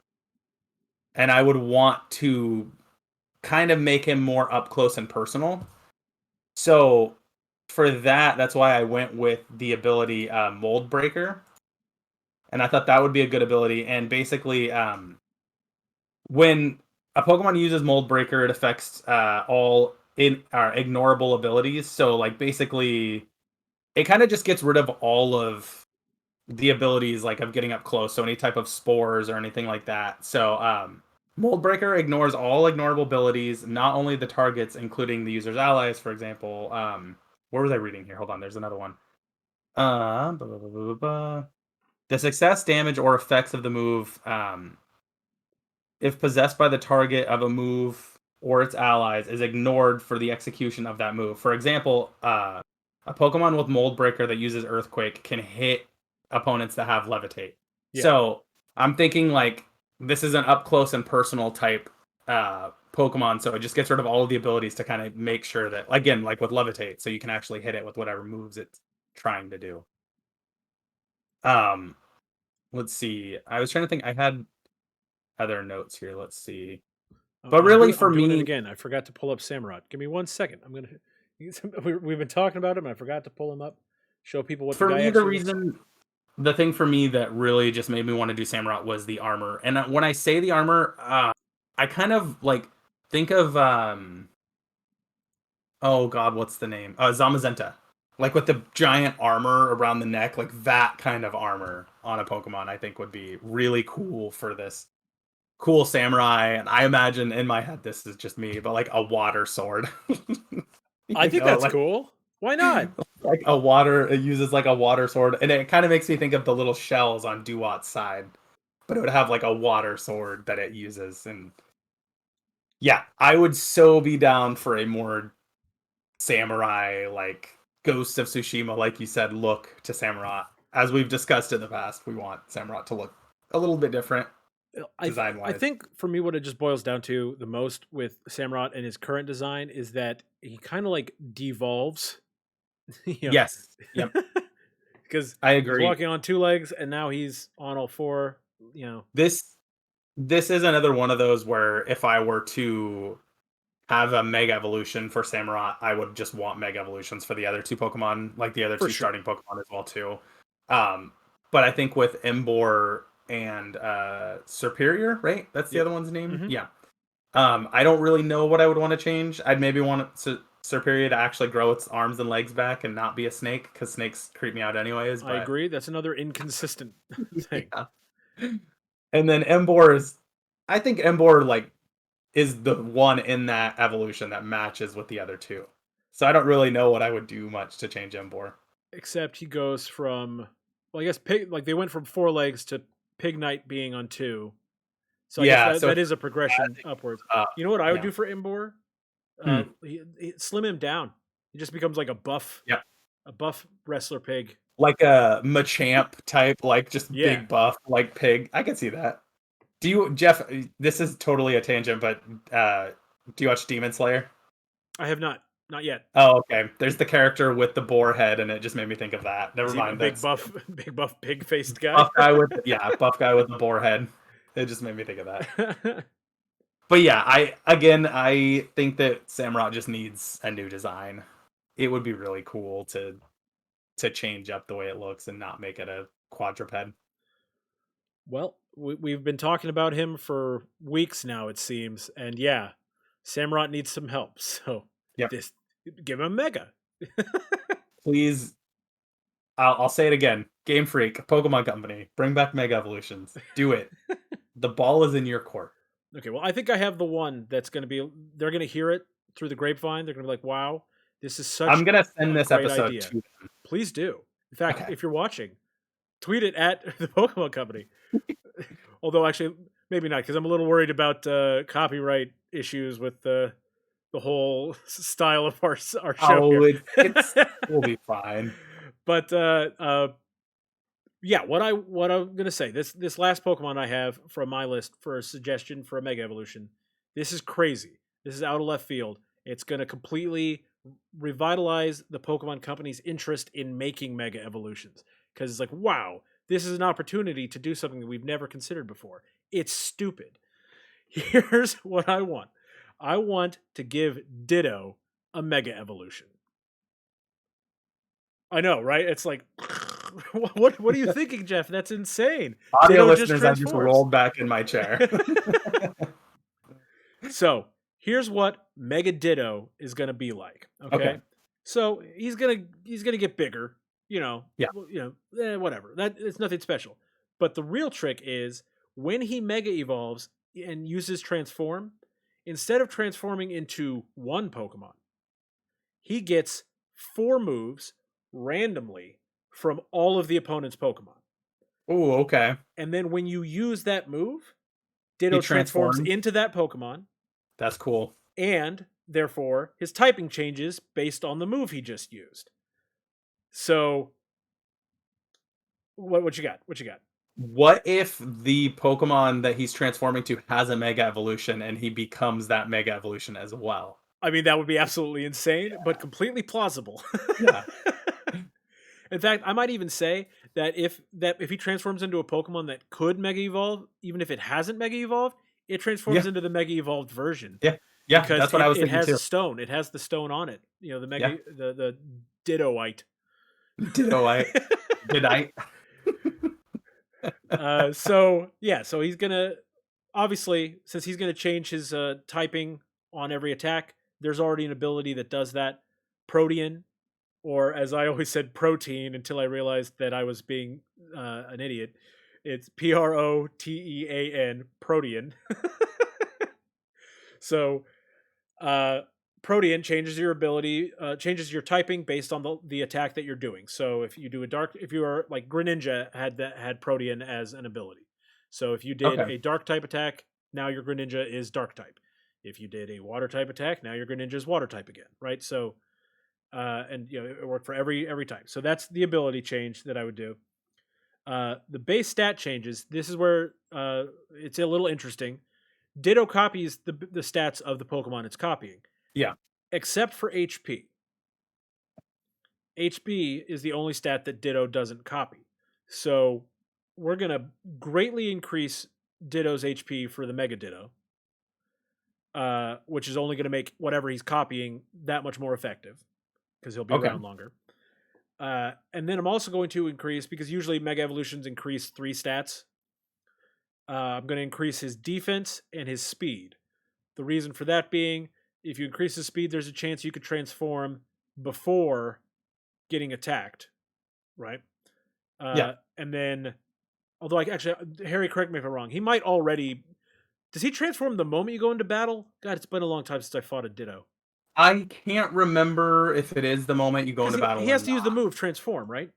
And I would want to kind of make him more up close and personal. So for that, that's why I went with the ability Mold Breaker. And I thought that would be a good ability. And basically, when a Pokemon uses Mold Breaker, it affects all ignorable abilities. So, like, basically, it kind of just gets rid of all of the abilities, like, of getting up close. So, any type of spores or anything like that. So, Mold Breaker ignores all ignorable abilities, not only the targets, including the user's allies, for example. Where was I reading here? Hold on, there's another one. Blah, blah, blah, blah, blah. The success, damage, or effects of the move, if possessed by the target of a move or its allies, is ignored for the execution of that move. For example, a Pokemon with Mold Breaker that uses Earthquake can hit opponents that have Levitate. Yeah. So I'm thinking like this is an up close and personal type Pokemon, so it just gets rid of all of the abilities to kind of make sure that, again, like with Levitate, so you can actually hit it with whatever moves it's trying to do. Um, let's see. I was trying to think. I had other notes here. Let's see. But really, for I'm doing it me, again. I forgot to pull up Samurott. Give me 1 second. I'm gonna. We've been talking about him. I forgot to pull him up. Show people what the guy the actually looks. reason, the thing for me that really just made me want to do Samurott was the armor. And when I say the armor, I kind of like think of oh god, what's the name? Zamazenta. Like with the giant armor around the neck, like that kind of armor on a Pokemon, I think would be really cool for this cool samurai. And I imagine in my head, this is just me, but like a water sword. I think that's cool. Why not? Like a water, it uses like a water sword, and it kind of makes me think of the little shells on Duat's side, but it would have like a water sword that it uses. And yeah, I would so be down for a more samurai, like Ghost of Tsushima, like you said, look to Samurott. As we've discussed in the past, we want Samurott to look a little bit different design I wise. think for me, what it just boils down to the most with Samurott and his current design is that he kind of like devolves. Yes. Yep. Because I he's agree. walking on 2 legs and now he's on all 4. This is another one of those where if I were to have a Mega Evolution for Samurott, I would just want Mega Evolutions for the other 2 Pokemon, like the other For 2 sure. starting Pokemon as well too. But I think with Embor and Superior, right? That's the Yep. other one's name. Mhm. Yeah. I don't really know what I would want to change. I'd maybe want to Serperior to actually grow its arms and legs back and not be a snake, because snakes creep me out anyways. I But agree. That's another inconsistent thing. yeah. And then Embor is, I think Embor like is the one in that evolution that matches with the other two. So I don't really know what I would do much to change Embor. Except he goes from, well, I guess pig, like they went from 4 legs to Pig Knight being on 2. So I guess Yeah, that, so that if, is a I progression think, upwards. You know what I would yeah. do for Imbor? Hmm. Slim him down. He just becomes like Yeah. a buff wrestler pig. Like a Machamp type, like just Yeah, big buff, like pig. I can see that. Do you, Jeff? This is totally a tangent, but do you watch Demon Slayer? I have not yet. Oh, okay. There's the character with the boar head, and it just made me think of that. Is Never he a mind. big That's buff, big buff, pig faced guy? buff guy with buff guy with the boar head. It just made me think of that. But yeah, I think that Samurott just needs a new design. It would be really cool to change up the way it looks and not make it a quadruped. Well, we've been talking about him for weeks now, it seems, and yeah, Samurott needs some help. So Yep. this, give him a mega. Please, I'll say it again. Game Freak, Pokemon Company, bring back Mega Evolutions. Do it. The ball is in your court. Okay, well, I think I have the one that's going to be. They're going to hear it through the grapevine. They're going to be like, "Wow, this is such I'm gonna a send this great episode idea." to them. Please do. In fact, Okay. if you're watching, tweet it at the Pokemon Company. Although, actually, maybe not, because I'm a little worried about copyright issues with the whole style of our show Oh, here. it's we'll be fine. But yeah, what I'm gonna say, this last Pokemon I have from my list for a suggestion for a Mega Evolution. This is crazy. This is out of left field. It's gonna completely revitalize the Pokemon Company's interest in making Mega Evolutions, because it's like, wow, this is an opportunity to do something that we've never considered before. It's stupid. Here's what I want. I want to give Ditto a Mega Evolution. I know, right? It's like, what are you thinking, Jeff? That's insane. Audio Ditto just listeners, I just transforms. rolled back in my chair. So here's what Mega Ditto is going to be like. Okay. Okay, so he's gonna get bigger. Yeah. Whatever. That it's nothing special. But the real trick is when he Mega evolves and uses Transform, instead of transforming into one Pokemon, he gets 4 moves randomly from all of the opponent's Pokemon. Oh, okay. And then when you use that move, He Ditto transforms transformed. into that Pokemon, That's cool. and therefore his typing changes based on the move he just used. So what you got? What you got? What if the Pokemon that he's transforming to has a Mega Evolution and he becomes that Mega Evolution as well? I mean, that would be absolutely insane, but completely plausible. Yeah. In fact, I might even say that if he transforms into a Pokemon that could Mega Evolve, even if it hasn't Mega Evolved, it transforms Yeah. into the Mega Evolved version. Yeah. Yeah. Because That's what I was it thinking has too. a stone. It has the stone on it. The Yeah. Mega the Dittoite. Ditto. Did I? So yeah, so he's gonna obviously, since he's gonna change his typing on every attack. There's already an ability that does that. Protean, or as I always said, protein, until I realized that I was being an idiot. It's Protean, Protean. So Protean changes your ability, changes your typing based on the attack that you're doing. So if you are like Greninja had Protean as an ability. So if you did Okay. a dark type attack, now your Greninja is dark type. If you did a water type attack, now your Greninja is water type again, right? So and it worked for every type. So that's the ability change that I would do. The base stat changes. This is where it's a little interesting. Ditto copies the stats of the Pokemon it's copying, Yeah. except for HP. HP is the only stat that Ditto doesn't copy. So we're going to greatly increase Ditto's HP for the Mega Ditto, which is only going to make whatever he's copying that much more effective because he'll be Okay. around longer. And then I'm also going to increase, because usually Mega Evolutions increase 3 stats. I'm going to increase his defense and his speed. The reason for that being if you increase the speed, there's a chance you could transform before getting attacked, right? Yeah. And then, although actually, Harry, correct me if I'm wrong. He might already. Does he transform the moment you go into battle? God, it's been a long time since I fought a Ditto. I can't remember if it is the moment you go Because into he battle or has to use the not. move transform, right?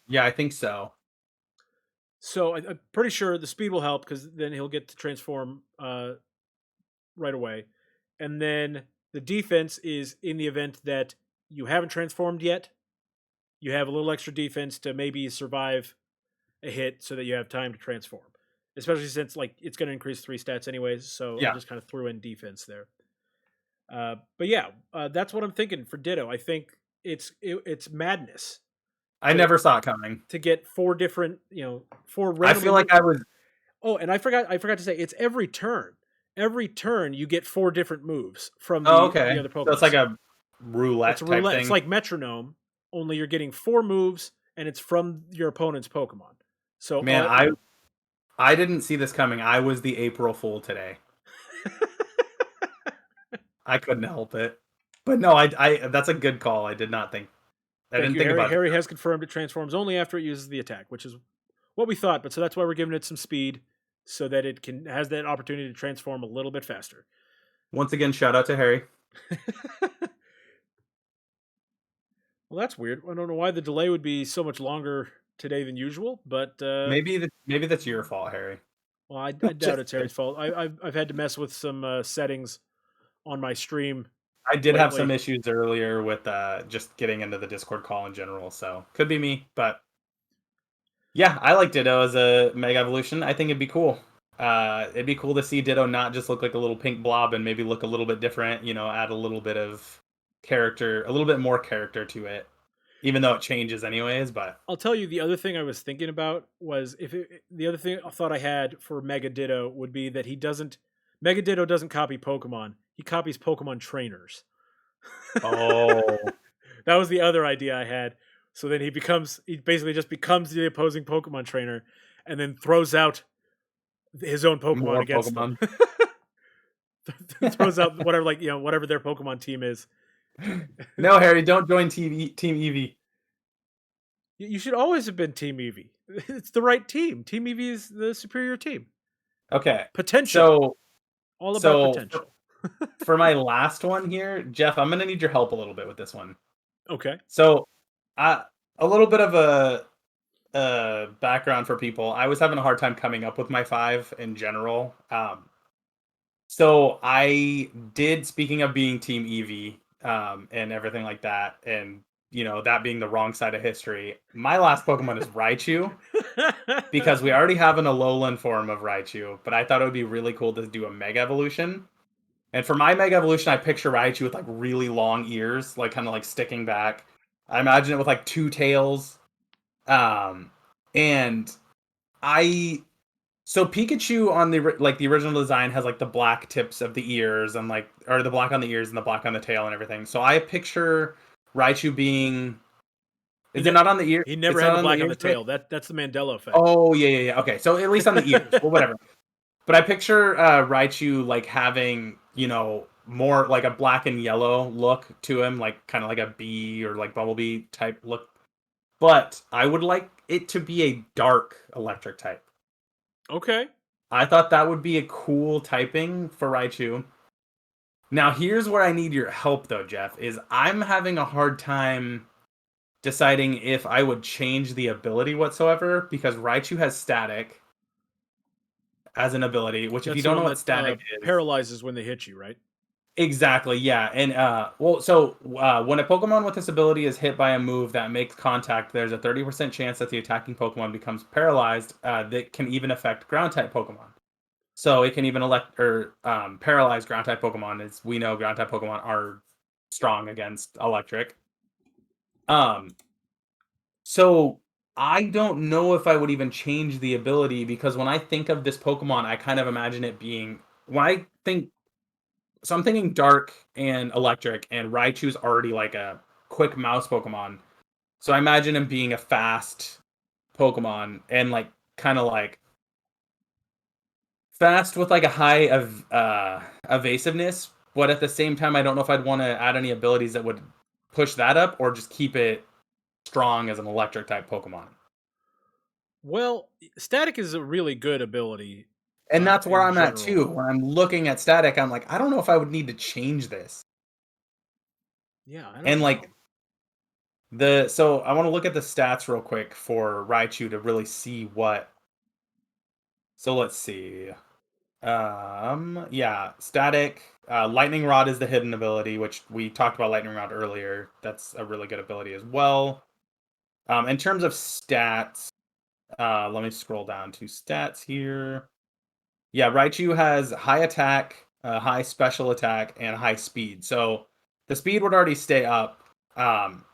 Yeah, I think so. So I'm pretty sure the speed will help because then he'll get to transform right away. And then the defense is in the event that you haven't transformed yet, you have a little extra defense to maybe survive a hit so that you have time to transform. Especially since like it's going to increase 3 stats anyways, so I Yeah. just kind of threw in defense there. But yeah, that's what I'm thinking for Ditto. I think it's madness I to never saw it coming. get 4 different, four I feel randomly. like I was Oh, and I forgot to say it's every turn. Every turn you get 4 different moves from Oh, the okay. other So it's Pokemon. like So a it's a roulette type roulette. It's thing. like metronome, only you're getting 4 moves and it's from your opponent's Pokemon. So Man, I didn't see this coming. I was the April Fool today. I couldn't help it. But no, I that's a good call. I thank didn't you, think Harry. about it. Harry has confirmed it transforms only after it uses the attack, which is what we thought. But so that's why we're giving it some speed, so that it has that opportunity to transform a little bit faster. Once again, shout out to Harry. Well, that's weird. I don't know why the delay would be so much longer today than usual, but Maybe that's your fault, Harry. well, I doubt Just it's kidding. Harry's fault. I've had to mess with some settings on my stream I did have some lately. issues earlier with just getting into the Discord call in general, so could be me. But yeah, I like Ditto as a Mega Evolution. I think it'd be cool. It'd be cool to see Ditto not just look like a little pink blob and maybe look a little bit different. Add a little bit of character, a little bit more character to it, even though it changes anyways. But I'll tell you the other thing I was thinking about was the other thing I thought I had for Mega Ditto would be that he doesn't Mega Ditto doesn't copy Pokemon. He copies Pokemon trainers. oh, That was the other idea I had. So then he basically just becomes the opposing Pokemon trainer and then throws out his own Pokemon more against them. Pokemon. Throws out whatever whatever their Pokemon team is. No, Harry, don't join Team Eevee. You should always have been Team Eevee. It's the right team. Team Eevee is the superior team. Okay, Potential. so All about so potential. for my last one here, Jeff, I'm gonna need your help a little bit with this one. Okay. So, a little bit of a background for people. I was having a hard time coming up with my five in general. So I did. Speaking of being Team Eevee, and everything like that, and that being the wrong side of history, my last Pokemon is Raichu because we already have an Alolan form of Raichu, but I thought it would be really cool to do a Mega Evolution. And for my Mega Evolution, I picture Raichu with like really long ears, like kind of like sticking back. I imagine it with like 2 tails. And I so Pikachu on the original design has like the black tips of the ears and or the black on the ears and the black on the tail and everything. So I picture Raichu being he is it not on the ear? he never It's had not the on the black on the ears, right? tail. That's the Mandela effect. Oh yeah. Okay, so at least on the ears. Well, whatever. But I picture Raichu like having, more like a black and yellow look to him, like kind of like a bee or like bumblebee type look. But I would like it to be a dark electric type. Okay. I thought that would be a cool typing for Raichu. Now, here's where I need your help, though, Jeff. Is I'm having a hard time deciding if I would change the ability whatsoever because Raichu has static as an ability. Which, if you That's the don't know one what that static is, paralyzes when they hit you, right? exactly, yeah. And well, so when a Pokemon with this ability is hit by a move that makes contact, there's a 30% chance that the attacking Pokemon becomes paralyzed. That can even affect ground type Pokemon. So it can even elect or paralyze ground type Pokemon. As we know, ground type Pokemon are strong against electric. Um, so I don't know if I would even change the ability because when I think of this Pokemon, I kind of imagine it being when I think so I'm thinking dark and electric, and Raichu's already like a quick mouse Pokemon. So I imagine him being a fast Pokemon and like kind of like fast with like a high of evasiveness, but at the same time, I don't know if I'd want to add any abilities that would push that up or just keep it strong as an electric type Pokemon. Well, static is a really good ability And that's where in I'm at too. general. When I'm looking at static, I'm like, I don't know if I would need to change this. Yeah, I don't And like know. so I want to look at the stats real quick for Raichu to really see what. So let's see. Yeah, static. Lightning Rod is the hidden ability, which we talked about Lightning Rod earlier. That's a really good ability as well. In terms of stats, let me scroll down to stats here. Yeah, Raichu has high attack, high special attack, and high speed. So the speed would already stay up. Um,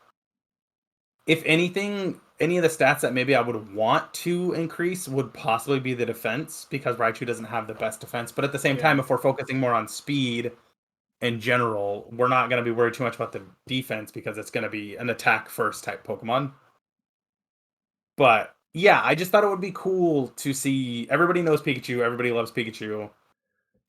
if anything, any of the stats that maybe I would want to increase would possibly be the defense because Raichu doesn't have the best defense. But at the same Yeah. time, if we're focusing more on speed in general, we're not going to be worried too much about the defense because it's going to be an attack first type Pokemon. But yeah, I just thought it would be cool to see. Everybody knows Pikachu. Everybody loves Pikachu.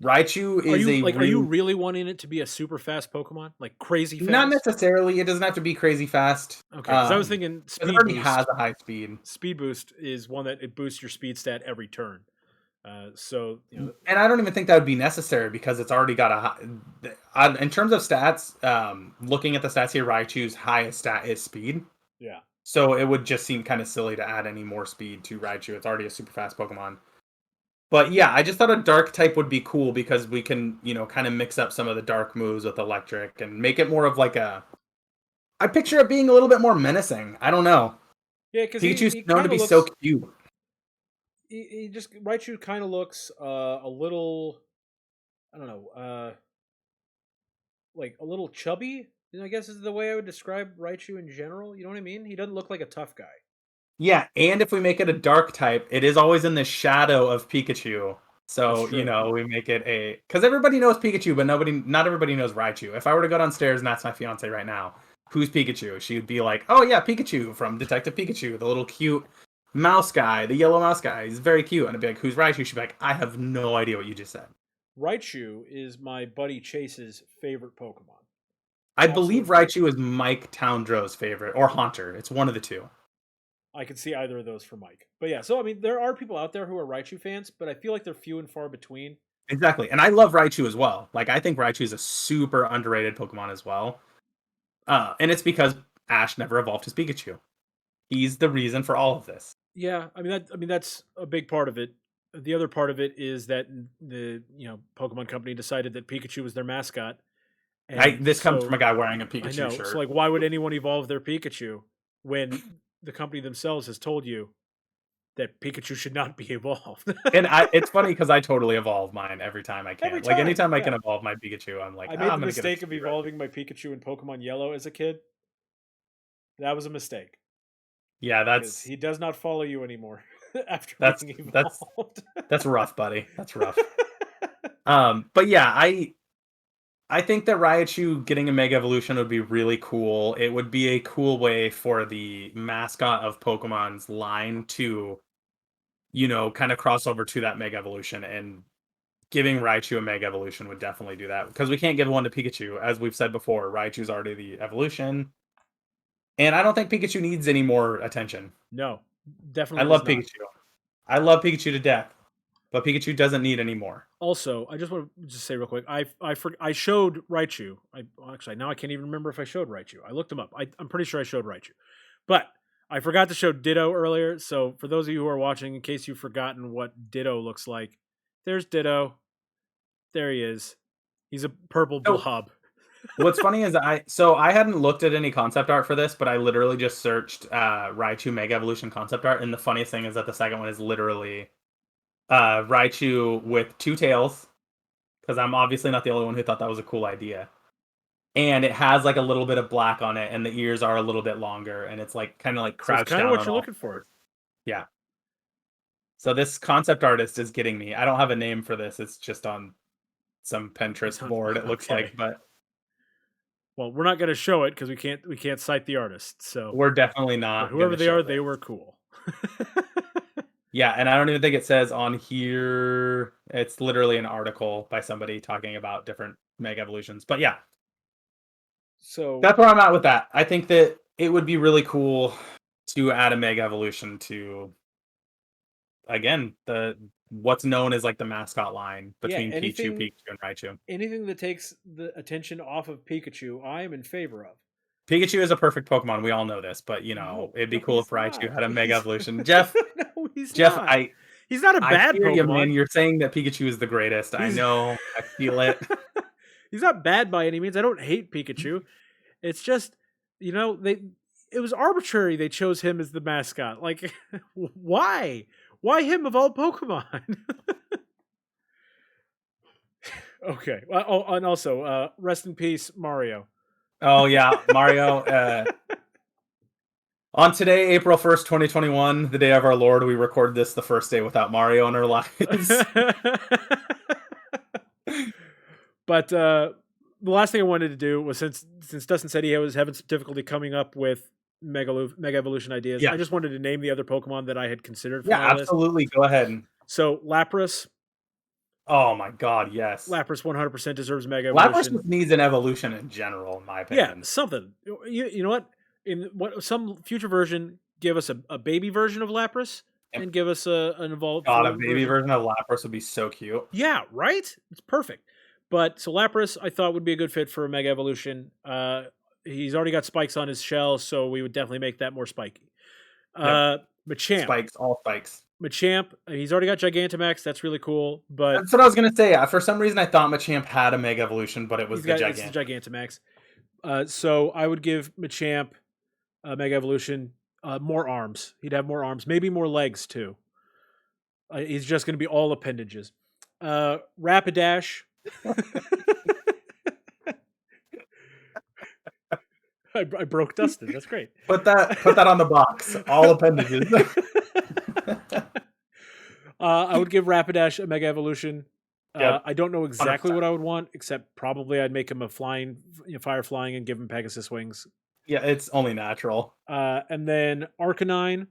Raichu is a Are you really really wanting it to be a super fast Pokemon? Like crazy not fast? necessarily. It doesn't have to be crazy fast. Okay, cuz I was thinking Because it already has a high speed. Speed boost is one that it boosts your speed stat every turn. So, And I don't even think that would be necessary because it's already got a high. In terms of stats, looking at the stats here, Raichu's highest stat is speed. yeah. So it would just seem kind of silly to add any more speed to Raichu. It's already a super fast Pokemon. But yeah, I just thought a dark type would be cool because we can, kind of mix up some of the dark moves with electric and make it more of like a. I picture it being a little bit more menacing. I don't know. Yeah, cuz Pikachu's he known to kind of be so looks cute. he just Raichu kind of looks a little, I don't know, like a little chubby. I guess is the way I would describe Raichu in general. You know what I mean? He doesn't look like a tough guy. Yeah, and if we make it a dark type, it is always in the shadow of Pikachu. That's So, true. we make it because everybody knows Pikachu, but not everybody knows Raichu. If I were to go downstairs and ask my fiance right now, who's Pikachu? She would be like, oh yeah, Pikachu from Detective Pikachu, the little cute mouse guy, the yellow mouse guy. He's very cute. And I'd be like, who's Raichu? She'd be like, I have no idea what you just said. Raichu is my buddy Chase's favorite Pokemon. I Also, believe Raichu is Mike Towndrow's favorite, or Haunter. It's one of the two. I could see either of those for Mike. But yeah, so I mean, there are people out there who are Raichu fans, but I feel like they're few and far between. Exactly. And I love Raichu as well. Like I think Raichu is a super underrated Pokemon as well. And it's because Ash never evolved his Pikachu. He's the reason for all of this. Yeah, I mean that's a big part of it. The other part of it is that the Pokemon Company decided that Pikachu was their mascot, and This comes from a so guy wearing a I Pikachu know. So shirt. like, why would anyone evolve their Pikachu when the company themselves has told you that Pikachu should not be evolved? And it's funny because I totally evolve mine every time I Every can. Like time, anytime I yeah. can evolve my Pikachu, I'm like, I made I'm the gonna get a mistake of Pikachu right evolving my Pikachu in Pokemon Yellow as a kid. That was a mistake Yeah, because he does not follow you anymore after that's being that's evolved. that's rough, buddy. That's rough. But yeah, I think that Raichu getting a Mega Evolution would be really cool. It would be a cool way for the mascot of Pokemon's line to, kind of cross over to that Mega Evolution, and giving Raichu a Mega Evolution would definitely do that because we can't give one to Pikachu. As we've said before, Raichu's already the evolution, and I don't think Pikachu needs any more attention. No, I definitely does love not. Pikachu. I love Pikachu to death, but Pikachu doesn't need any more. Also, I just want to just say real quick, I showed Raichu. Actually now I can't even remember if I showed Raichu. I looked him up. I'm pretty sure I showed Raichu, but I forgot to show Ditto earlier. So for those of you who are watching, in case you've forgotten what Ditto looks like, there's Ditto. There he is. He's a purple So blob. what's funny is I hadn't looked at any concept art for this, but I literally just searched Raichu Mega Evolution concept art, and the funniest thing is that the second one is literally Raichu with two tails, because I'm obviously not the only one who thought that was a cool idea. And it has like a little bit of black on it, and the ears are a little bit longer, and it's like kind of like So it's crouched kind of down what on you're all looking fours. for. Yeah. So this concept artist is getting me. I don't have a name for this. It's just on some It's Pinterest on, board, it looks okay. like, but Well, we're not going to show it because we can't cite the artist. So, we're definitely but not whoever gonna they show are, this. they were cool. Yeah, and I don't even think it says on here. It's literally an article by somebody talking about different Mega Evolutions. But yeah, So that's where I'm at with that. I think that it would be really cool to add a Mega Evolution to, again, the what's known as like the mascot line yeah, between Pichu, Pikachu, and Raichu. anything that takes the attention off of Pikachu, I am in favor of. Pikachu is a perfect Pokemon. We all know this, but No, it'd be no, cool if he's Raichu not. had a Mega He's Evolution. no, he's Jeff, not. He's not a I bad hear you, man. Pokemon. You're saying that Pikachu is the greatest. I He's know. I feel it. he's not bad by any means. I don't hate Pikachu. It's just, they it was arbitrary they chose him as the mascot. Like why? Why him of all Pokemon? Okay. Well, oh, and also, rest in peace, Mario. Oh yeah, Mario. On today, April 1st, 2021, the day of our Lord, we record this the first day without Mario in our lives. But the last thing I wanted to do was, since Dustin said he was having some difficulty coming up with Mega Evolution ideas, Yeah. I just wanted to name the other Pokemon that I had considered for Yeah, my list. absolutely. Go ahead. So Lapras, Oh my god, yes. Lapras 100% deserves Mega Lapras Evolution. just needs an evolution in general, in my Yeah, opinion. something. You know what? In some future version, give us a baby version of Lapras Yep. and give us an evolved God, a form baby version. version of Lapras would be so cute. Yeah, right? It's perfect. But so Lapras, I thought would be a good fit for a Mega Evolution. He's already got spikes on his shell, so we would definitely make that more spiky. Yep. Machamp. Spikes, all spikes. Machamp, he's already got Gigantamax. That's really cool. But That's what I was gonna say. For some reason, I thought Machamp had a Mega Evolution, but it was it's the Gigantamax. So I would give Machamp Mega Evolution more arms. He'd have more arms, maybe more legs too. He's just going to be all appendages. Rapidash. I broke Dustin. That's great. Put that on the box. All appendages. I would give Rapidash a Mega Evolution. Yep. I don't know exactly 100%. what I would want, except probably I'd make him a flying, fire flying, and give him Pegasus wings. Yeah, it's only natural. And then Arcanine,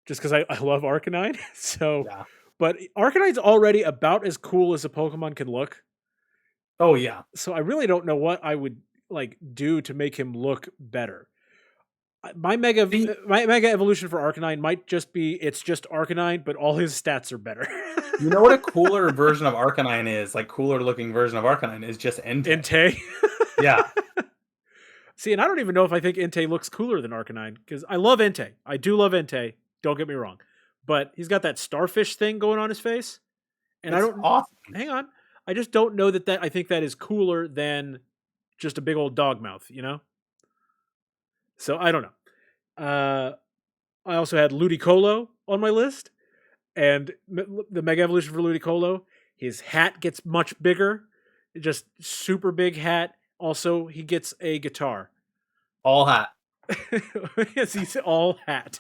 just because I love Arcanine. So, Yeah. but Arcanine's already about as cool as a Pokemon can look. Oh yeah. So I really don't know what I would do to make him look better. My mega evolution for Arcanine might just be it's just Arcanine, but all his stats are better. You know what a cooler version of Arcanine is? Like cooler looking version of Arcanine is just Entei. Entei. Yeah. See, and I don't even know if I think Entei looks cooler than Arcanine, because I love Entei. I do love Entei. Don't get me wrong, but he's got that starfish thing going on his face, and It's I don't. awesome. Hang on, I just don't know that I think that is cooler than just a big old dog mouth, So I don't know. I also had Ludicolo on my list, and the Mega Evolution for Ludicolo. His hat gets much bigger, just super big hat. Also, he gets a guitar. All hat. Yes, he's all hat.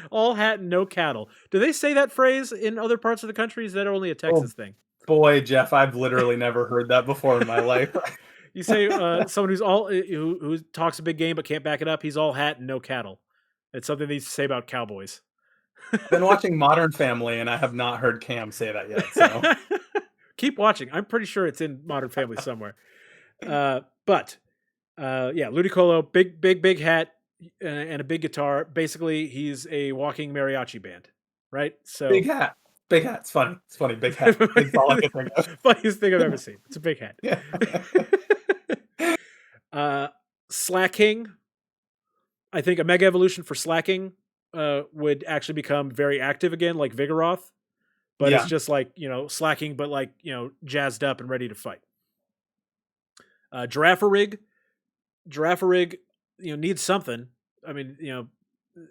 All hat and no cattle. Do they say that phrase in other parts of the country? Is that only a Texas thing? Boy, Jeff, I've literally never heard that before in my life. You say someone who talks a big game but can't back it up. He's all hat and no cattle. It's something they used to say about cowboys. I've been watching Modern Family, and I have not heard Cam say that yet. So keep watching. I'm pretty sure it's in Modern Family somewhere. But yeah, Ludicolo, big hat and a big guitar. Basically, he's a walking mariachi band, right? So big hat. Big hat. It's funny. It's funny. Big hat. It's all I can think of. Funniest thing I've ever seen. It's a big hat. Yeah. Slacking. I think a Mega Evolution for Slacking would actually become very active again, like Vigoroth. But Yeah. it's just slacking, but jazzed up and ready to fight. Girafarig. Girafarig, needs something. I mean,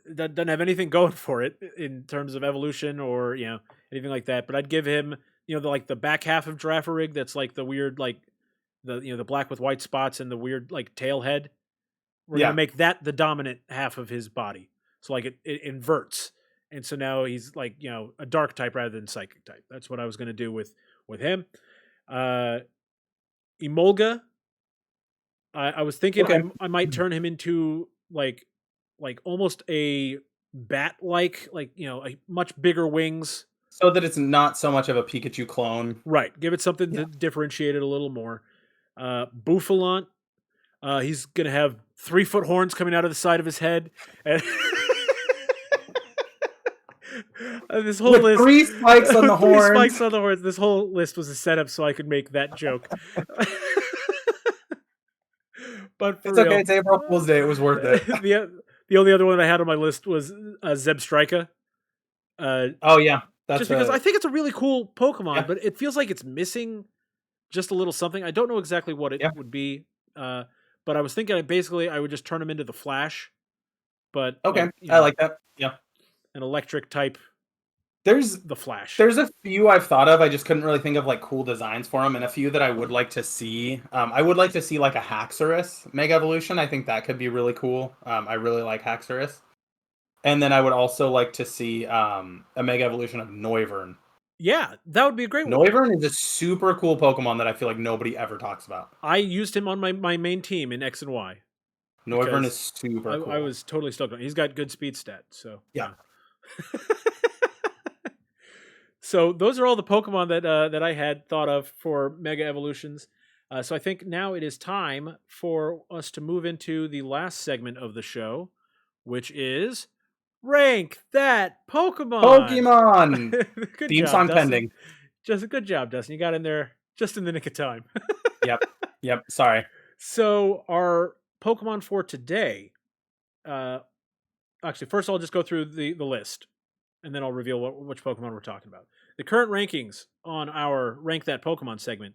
that doesn't have anything going for it in terms of evolution or anything like that. But I'd give him the back half of Girafarig that's like the weird the black with white spots and the weird tail head. We're gonna make that the dominant half of his body, so it inverts, and so now he's a dark type rather than psychic type. That's what I was gonna do with him. Emolga. I was thinking Okay. I might turn him into almost a bat-like, like, a much bigger wings. So that it's not so much of a Pikachu clone. Right. Give it something Yeah. to differentiate it a little more. Bouffalant, he's gonna have 3-foot horns coming out of the side of his head, and this whole With list, 3 spikes on the 3 spikes horns. on the horns. This whole list was a setup so I could make that joke. But for It's okay, real, it's April Fool's Day, it was worth it. the only other one I had on my list was Zebstrika. Uh, Oh, yeah. just That's because I a think it's a really cool Pokemon, yeah, but it feels like it's missing just a little something. I don't know exactly what it yeah. would be, but I was thinking I would just turn him into the Flash, but Okay, like I like that. Yeah. an electric type, There's the Flash. there's a few I've thought of, I just couldn't really think of, like, cool designs for them, and a few that I would like to see. I would like to see, like, a Haxorus Mega Evolution, I think that could be really cool. I really like Haxorus. And then I would also like to see, a Mega Evolution of Noivern. Yeah, that would be a great one. Noivern is a super cool Pokemon that I feel like nobody ever talks about. I used him on my main team in X and Y Noivern is because super I cool. was totally stoked on. He's got good speed stat, so Yeah. So those are all the Pokemon that I had thought of for Mega Evolutions. So I think now it is time for us to move into the last segment of the show, which is rank that Pokemon. Pokemon! Good Theme job, song Dustin. pending. Just a good job, Dustin. You got in there just in the nick of time. Yep. Yep, sorry. So our Pokemon for today. Uh, Actually, first I'll just go through the list, and then I'll reveal which Pokemon we're talking about. The current rankings on our Rank That Pokemon segment,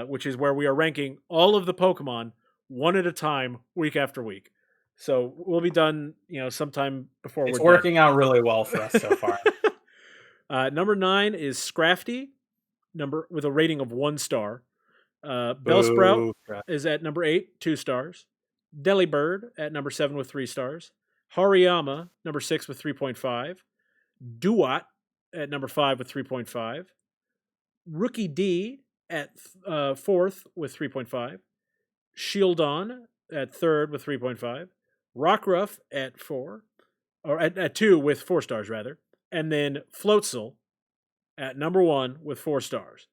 which is where we are ranking all of the Pokemon one at a time, week after week. So we'll be done, sometime before It's we're dead. working out really well for us so far. Number 9 is Scrafty, with a rating of 1 star. Bellsprout Boo. is at number 8, 2 stars. Delibird at number 7 with 3 stars. Hariyama, number 6 with 3.5. Duat at number 5 with 3.5. Rookie D at 4th with 3.5. Shieldon at 3rd with 3.5. Rockruff at 4, or at 2 with 4 stars, rather. And then Floatzel at number 1 with 4 stars.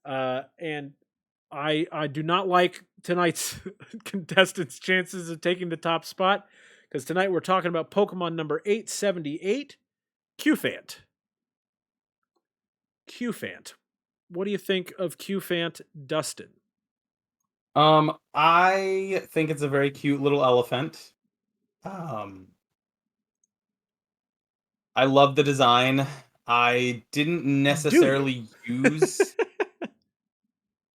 And I do not like tonight's contestants' chances of taking the top spot, because tonight we're talking about Pokemon number 878, Qfant. Qfant. What do you think of Qfant, Dustin? I think it's a very cute little elephant. Um, I love the design. I didn't Do you? necessarily use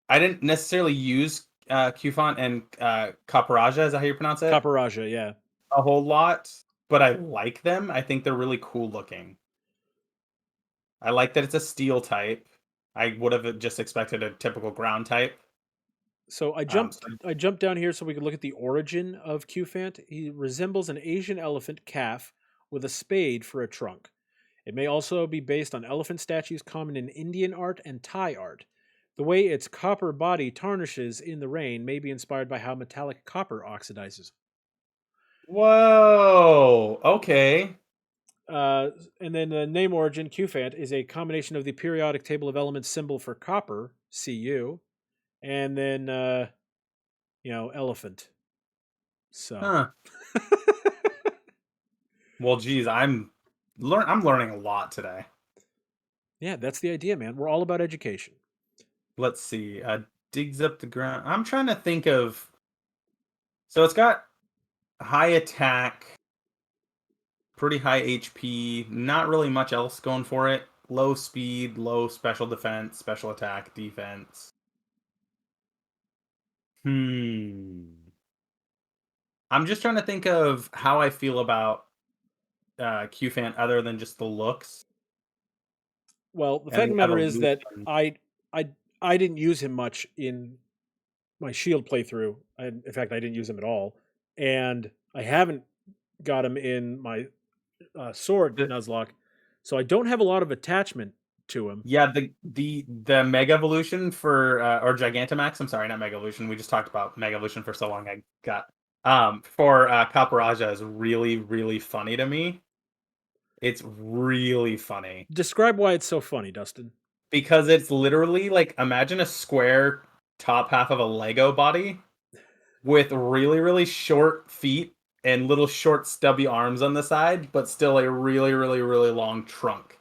I didn't necessarily use Qfont and Caparaja, is that how you pronounce it? Caparaja, yeah. A whole lot, but I like them. I think they're really cool looking. I like that it's a steel type. I would have just expected a typical ground type. So So I jumped down here so we could look at the origin of Qfant. He resembles an Asian elephant calf with a spade for a trunk. It may also be based on elephant statues common in Indian art and Thai art. The way its copper body tarnishes in the rain may be inspired by how metallic copper oxidizes. whoa, okay. And then the name origin, Qfant, is a combination of the periodic table of elements symbol for copper, Cu, and then elephant. So Huh. Well, geez, I'm learning a lot today. yeah, that's the idea, man. We're all about education. Let's see. Digs up the ground. I'm trying to think of. So it's got high attack, pretty high HP, not really much else going for it. Low speed, low special defense, special attack, defense. I'm just trying to think of how I feel about Qfant other than just the looks Well, the and fact of the the matter is that evolution. I I didn't use him much in my Shield playthrough. In fact, I didn't use him at all, and I haven't got him in my Sword The- Nuzlocke, so I don't have a lot of attachment to him. Yeah, the Mega Evolution for or Gigantamax. I'm sorry, not Mega Evolution. We just talked about Mega Evolution for so long. I got for Caparaja is really really funny to me. It's really funny Describe why it's so funny, Dustin. because it's literally like imagine a square top half of a Lego body with really, really short feet and little short stubby arms on the side, but still a really, really, really long trunk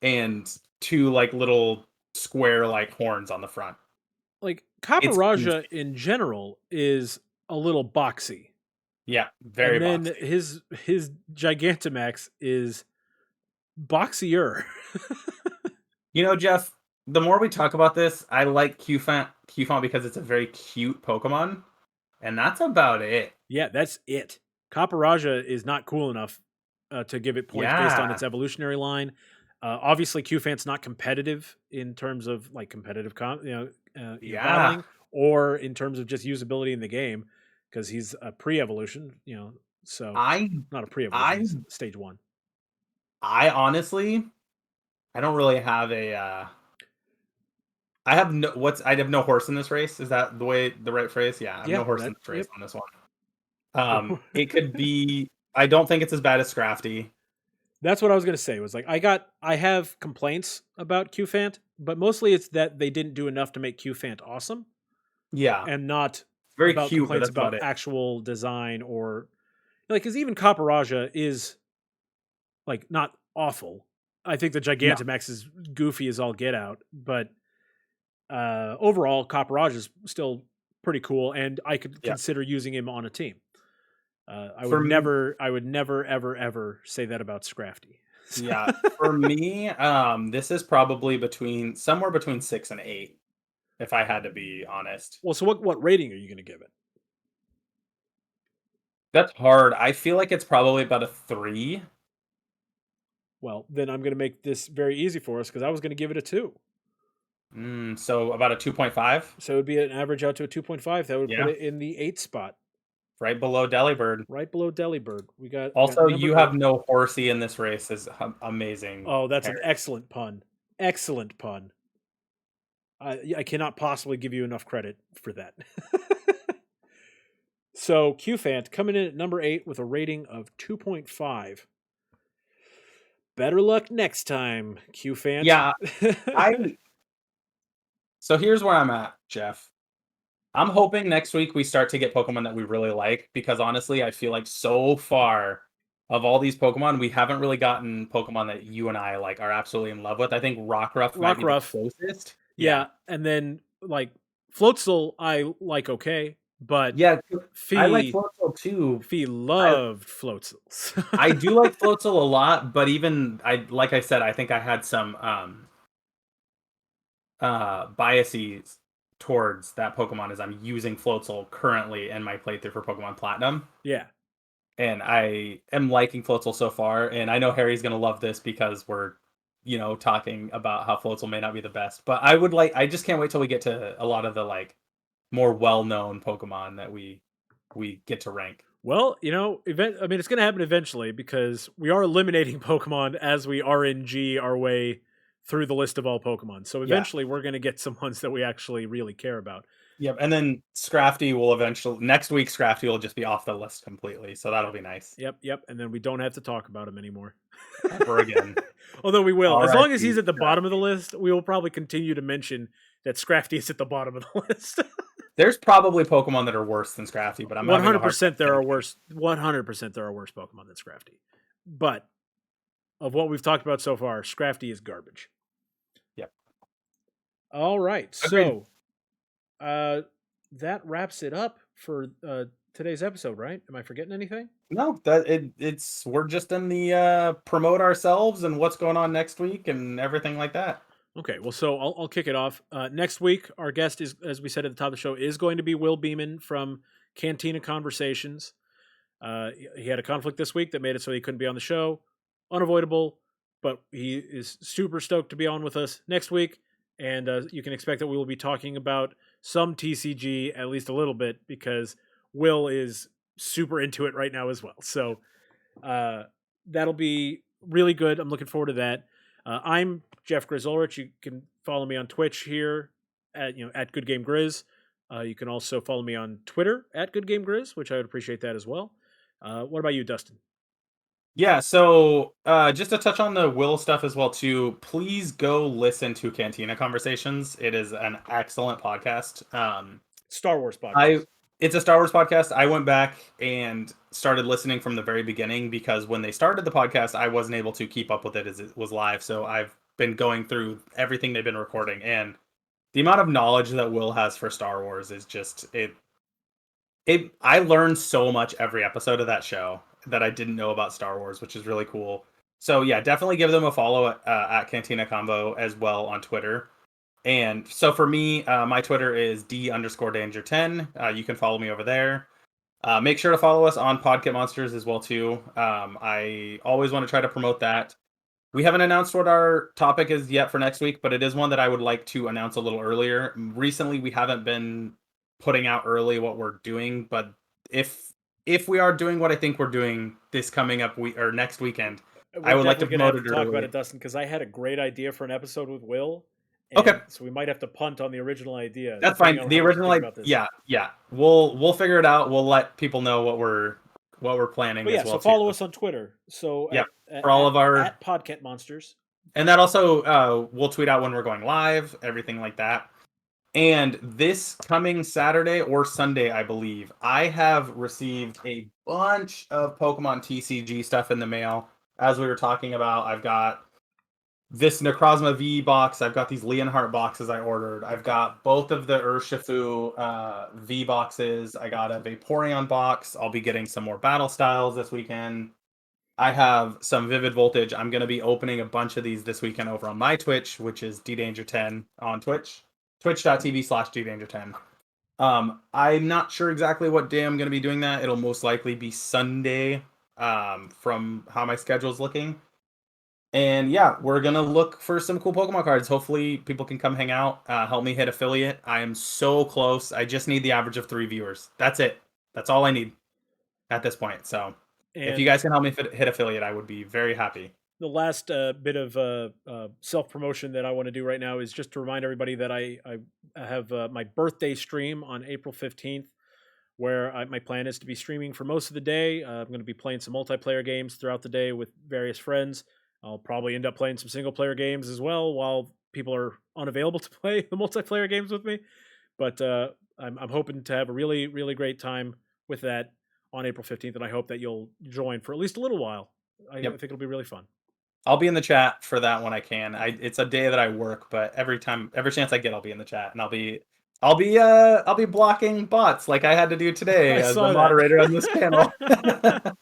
and two like little square like horns on the front. Like It's Caparaja insane. in general is a little boxy. Yeah, very And then boxy. his Gigantamax is boxier. You know, Jeff, the more we talk about this, I like Qfont because it's a very cute Pokemon, and that's about it. Yeah, that's it. Caparaja is not cool enough to give it points based on Yeah. its evolutionary line. Obviously, Qfant's not competitive in terms of like competitive, Yeah. battling, or in terms of just usability in the game, because he's a pre-evolution. So I not a pre-evolution. I He's stage one. I honestly I don't really have a I have no horse in this race. Is that the right phrase? Yeah, I have Yeah, no horse in that this race yep. on this one. It could be I don't think it's as bad as Scrafty. That's what I was gonna say. Was like I have complaints about Qfant, but mostly it's that they didn't do enough to make Qfant awesome, Yeah. and not Very about cute, but complaints that's about about it. actual design or like because even Caparaja is like not awful. I think the No. Gigantamax is goofy as all get out, but overall Caparaja is still pretty cool, and I could Yeah. consider using him on a team. For m I would never, ever, ever say that about Scrafty. Yeah, for me, this is probably between somewhere between 6 and 8, if I had to be honest. Well, so what rating are you going to give it? That's hard. I feel like it's probably about a 3. Well, then I'm going to make this very easy for us because I was going to give it a 2. So about a 2.5? So it would be an average out to a 2.5. That would put Yeah, it in the 8th spot, right below Delibird. right below Delibird. We got Also, number you 8. have no horsey in this race is amazing, Oh, that's an Harry. excellent pun. Excellent pun. I cannot possibly give you enough credit for that. So QFant coming in at number 8 with a rating of 2.5. Better luck next time, QFant. Yeah, I so here's where I'm at, Jeff. I'm hoping next week we start to get Pokemon that we really like because honestly, I feel like so far of all these Pokemon, we haven't really gotten Pokemon that you and I like are absolutely in love with. I think Rockruff might be the Rockruff. closest. Yeah. Yeah, and then like Floatzel, I like okay, but Yeah, I like Fee Floatzel too. Fee I loved Floatzels. I do like Floatzel a lot, but even I like I said, I think I had some biases towards that Pokemon as I'm using Floatzel currently in my playthrough for Pokemon Platinum. Yeah. And I am liking Floatzel so far, and I know Harry's gonna love this because we're, talking about how Floatzel may not be the best. But I just can't wait till we get to a lot of the like more well-known Pokemon that we get to rank. Well, I mean, it's going to happen eventually because we are eliminating Pokemon as we RNG our way through the list of all Pokemon. So Yeah, eventually we're going to get some ones that we actually really care about. yep. And then Scrafty will eventually next week. Scrafty will just be off the list completely, so that'll be nice. Yep, yep. And then we don't have to talk about him anymore. Ever again. Although we will. As long as he's R.I.P. at the bottom of the Scrafty. list, we will probably continue to mention that Scrafty is at the bottom of the list. There's probably Pokemon that are worse than Scrafty, but I'm having a hard time 100% there are thinking. worse 100% there are worse Pokemon than Scrafty. But of what we've talked about so far, Scrafty is garbage. Yep. All right. Agreed. So, that wraps it up for today's episode, right? Am I forgetting anything? No, it's we're just in the promote ourselves and what's going on next week and everything like that. Okay, well, so I'll kick it off. Next week, our guest is, as we said at the top of the show, is going to be Will Beeman from Cantina Conversations. He had a conflict this week that made it so he couldn't be on the show. Unavoidable, but he is super stoked to be on with us next week. And you can expect that we will be talking about some TCG at least a little bit because Will is super into it right now as well. So that'll be really good. I'm looking forward to that. I'm Jeff Grizzolrich. You can follow me on Twitch here at Good Game Grizz. You can also follow me on Twitter at Good Game Grizz, which I would appreciate that as well. What about you, Dustin? Yeah, so just to touch on the Will stuff as well too, please go listen to Cantina Conversations. It is an excellent podcast. Star Wars I podcast. It's a Star Wars podcast. I went back and started listening from the very beginning because when they started the podcast, I wasn't able to keep up with it as it was live. So I've been going through everything they've been recording, and the amount of knowledge that Will has for Star Wars is just it. I learned so much every episode of that show that I didn't know about Star Wars, which is really cool. So yeah, definitely give them a follow at Cantina Combo as well on Twitter. And so for me, my Twitter is d_danger10. You can follow me over there. Make sure to follow us on Pod-ket Monsters as well too. I always want to try to promote that. We haven't announced what our topic is yet for next week, but it is one that I would like to announce a little earlier. Recently, we haven't been putting out early what we're doing, but if if we are doing what I think we're doing this coming up week or next weekend, I We're would like to definitely gonna promote have to it talk about early. it, Dustin, because I had a great idea for an episode with Will, Okay, and so we might have to punt on the original idea that's depending fine. on The how we original, think like, about this. yeah, yeah. We'll figure it out. We'll let people know what we're planning But as yeah, well so too. follow us on Twitter. So Yeah, at for all of our, at Podcat Monsters. and that also we'll tweet out when we're going live, everything like that. And this coming Saturday or Sunday, I believe, I have received a bunch of Pokemon TCG stuff in the mail. As we were talking about, I've got this Necrozma V box. I've got these Leonhart boxes I ordered. I've got both of the Urshifu V boxes. I got a Vaporeon box. I'll be getting some more Battle Styles this weekend. I have some Vivid Voltage. I'm going to be opening a bunch of these this weekend over on my Twitch, which is ddanger10 on Twitch, twitch.tv/ddanger10. I'm not sure exactly what day I'm going to be doing that. It'll most likely be Sunday, from how my schedule's looking. And yeah, we're going to look for some cool Pokemon cards. Hopefully, people can come hang out, help me hit affiliate. I am so close. I just need the average of 3 viewers. That's it. That's all I need at this point. So if you And guys can help me hit affiliate, I would be very happy. the last bit of self promotion that I want to do right now is just to remind everybody that I have my birthday stream on April 15th, where my plan is to be streaming for most of the day. I'm going to be playing some multiplayer games throughout the day with various friends. I'll probably end up playing some single player games as well while people are unavailable to play the multiplayer games with me. But I'm hoping to have a really, really great time with that on April 15th, and I hope that you'll join for at least a little while. I Yep. think it'll be really fun. I'll be in the chat for that when I can. It's a day that I work, but every chance I get, I'll be in the chat, and I'll be blocking bots like I had to do today I as the saw moderator on this panel. that.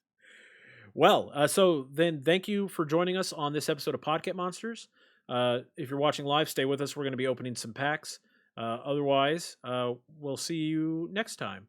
Well, so then thank you for joining us on this episode of Podcat Monsters. If you're watching live, stay with us. We're going to be opening some packs. Otherwise, we'll see you next time.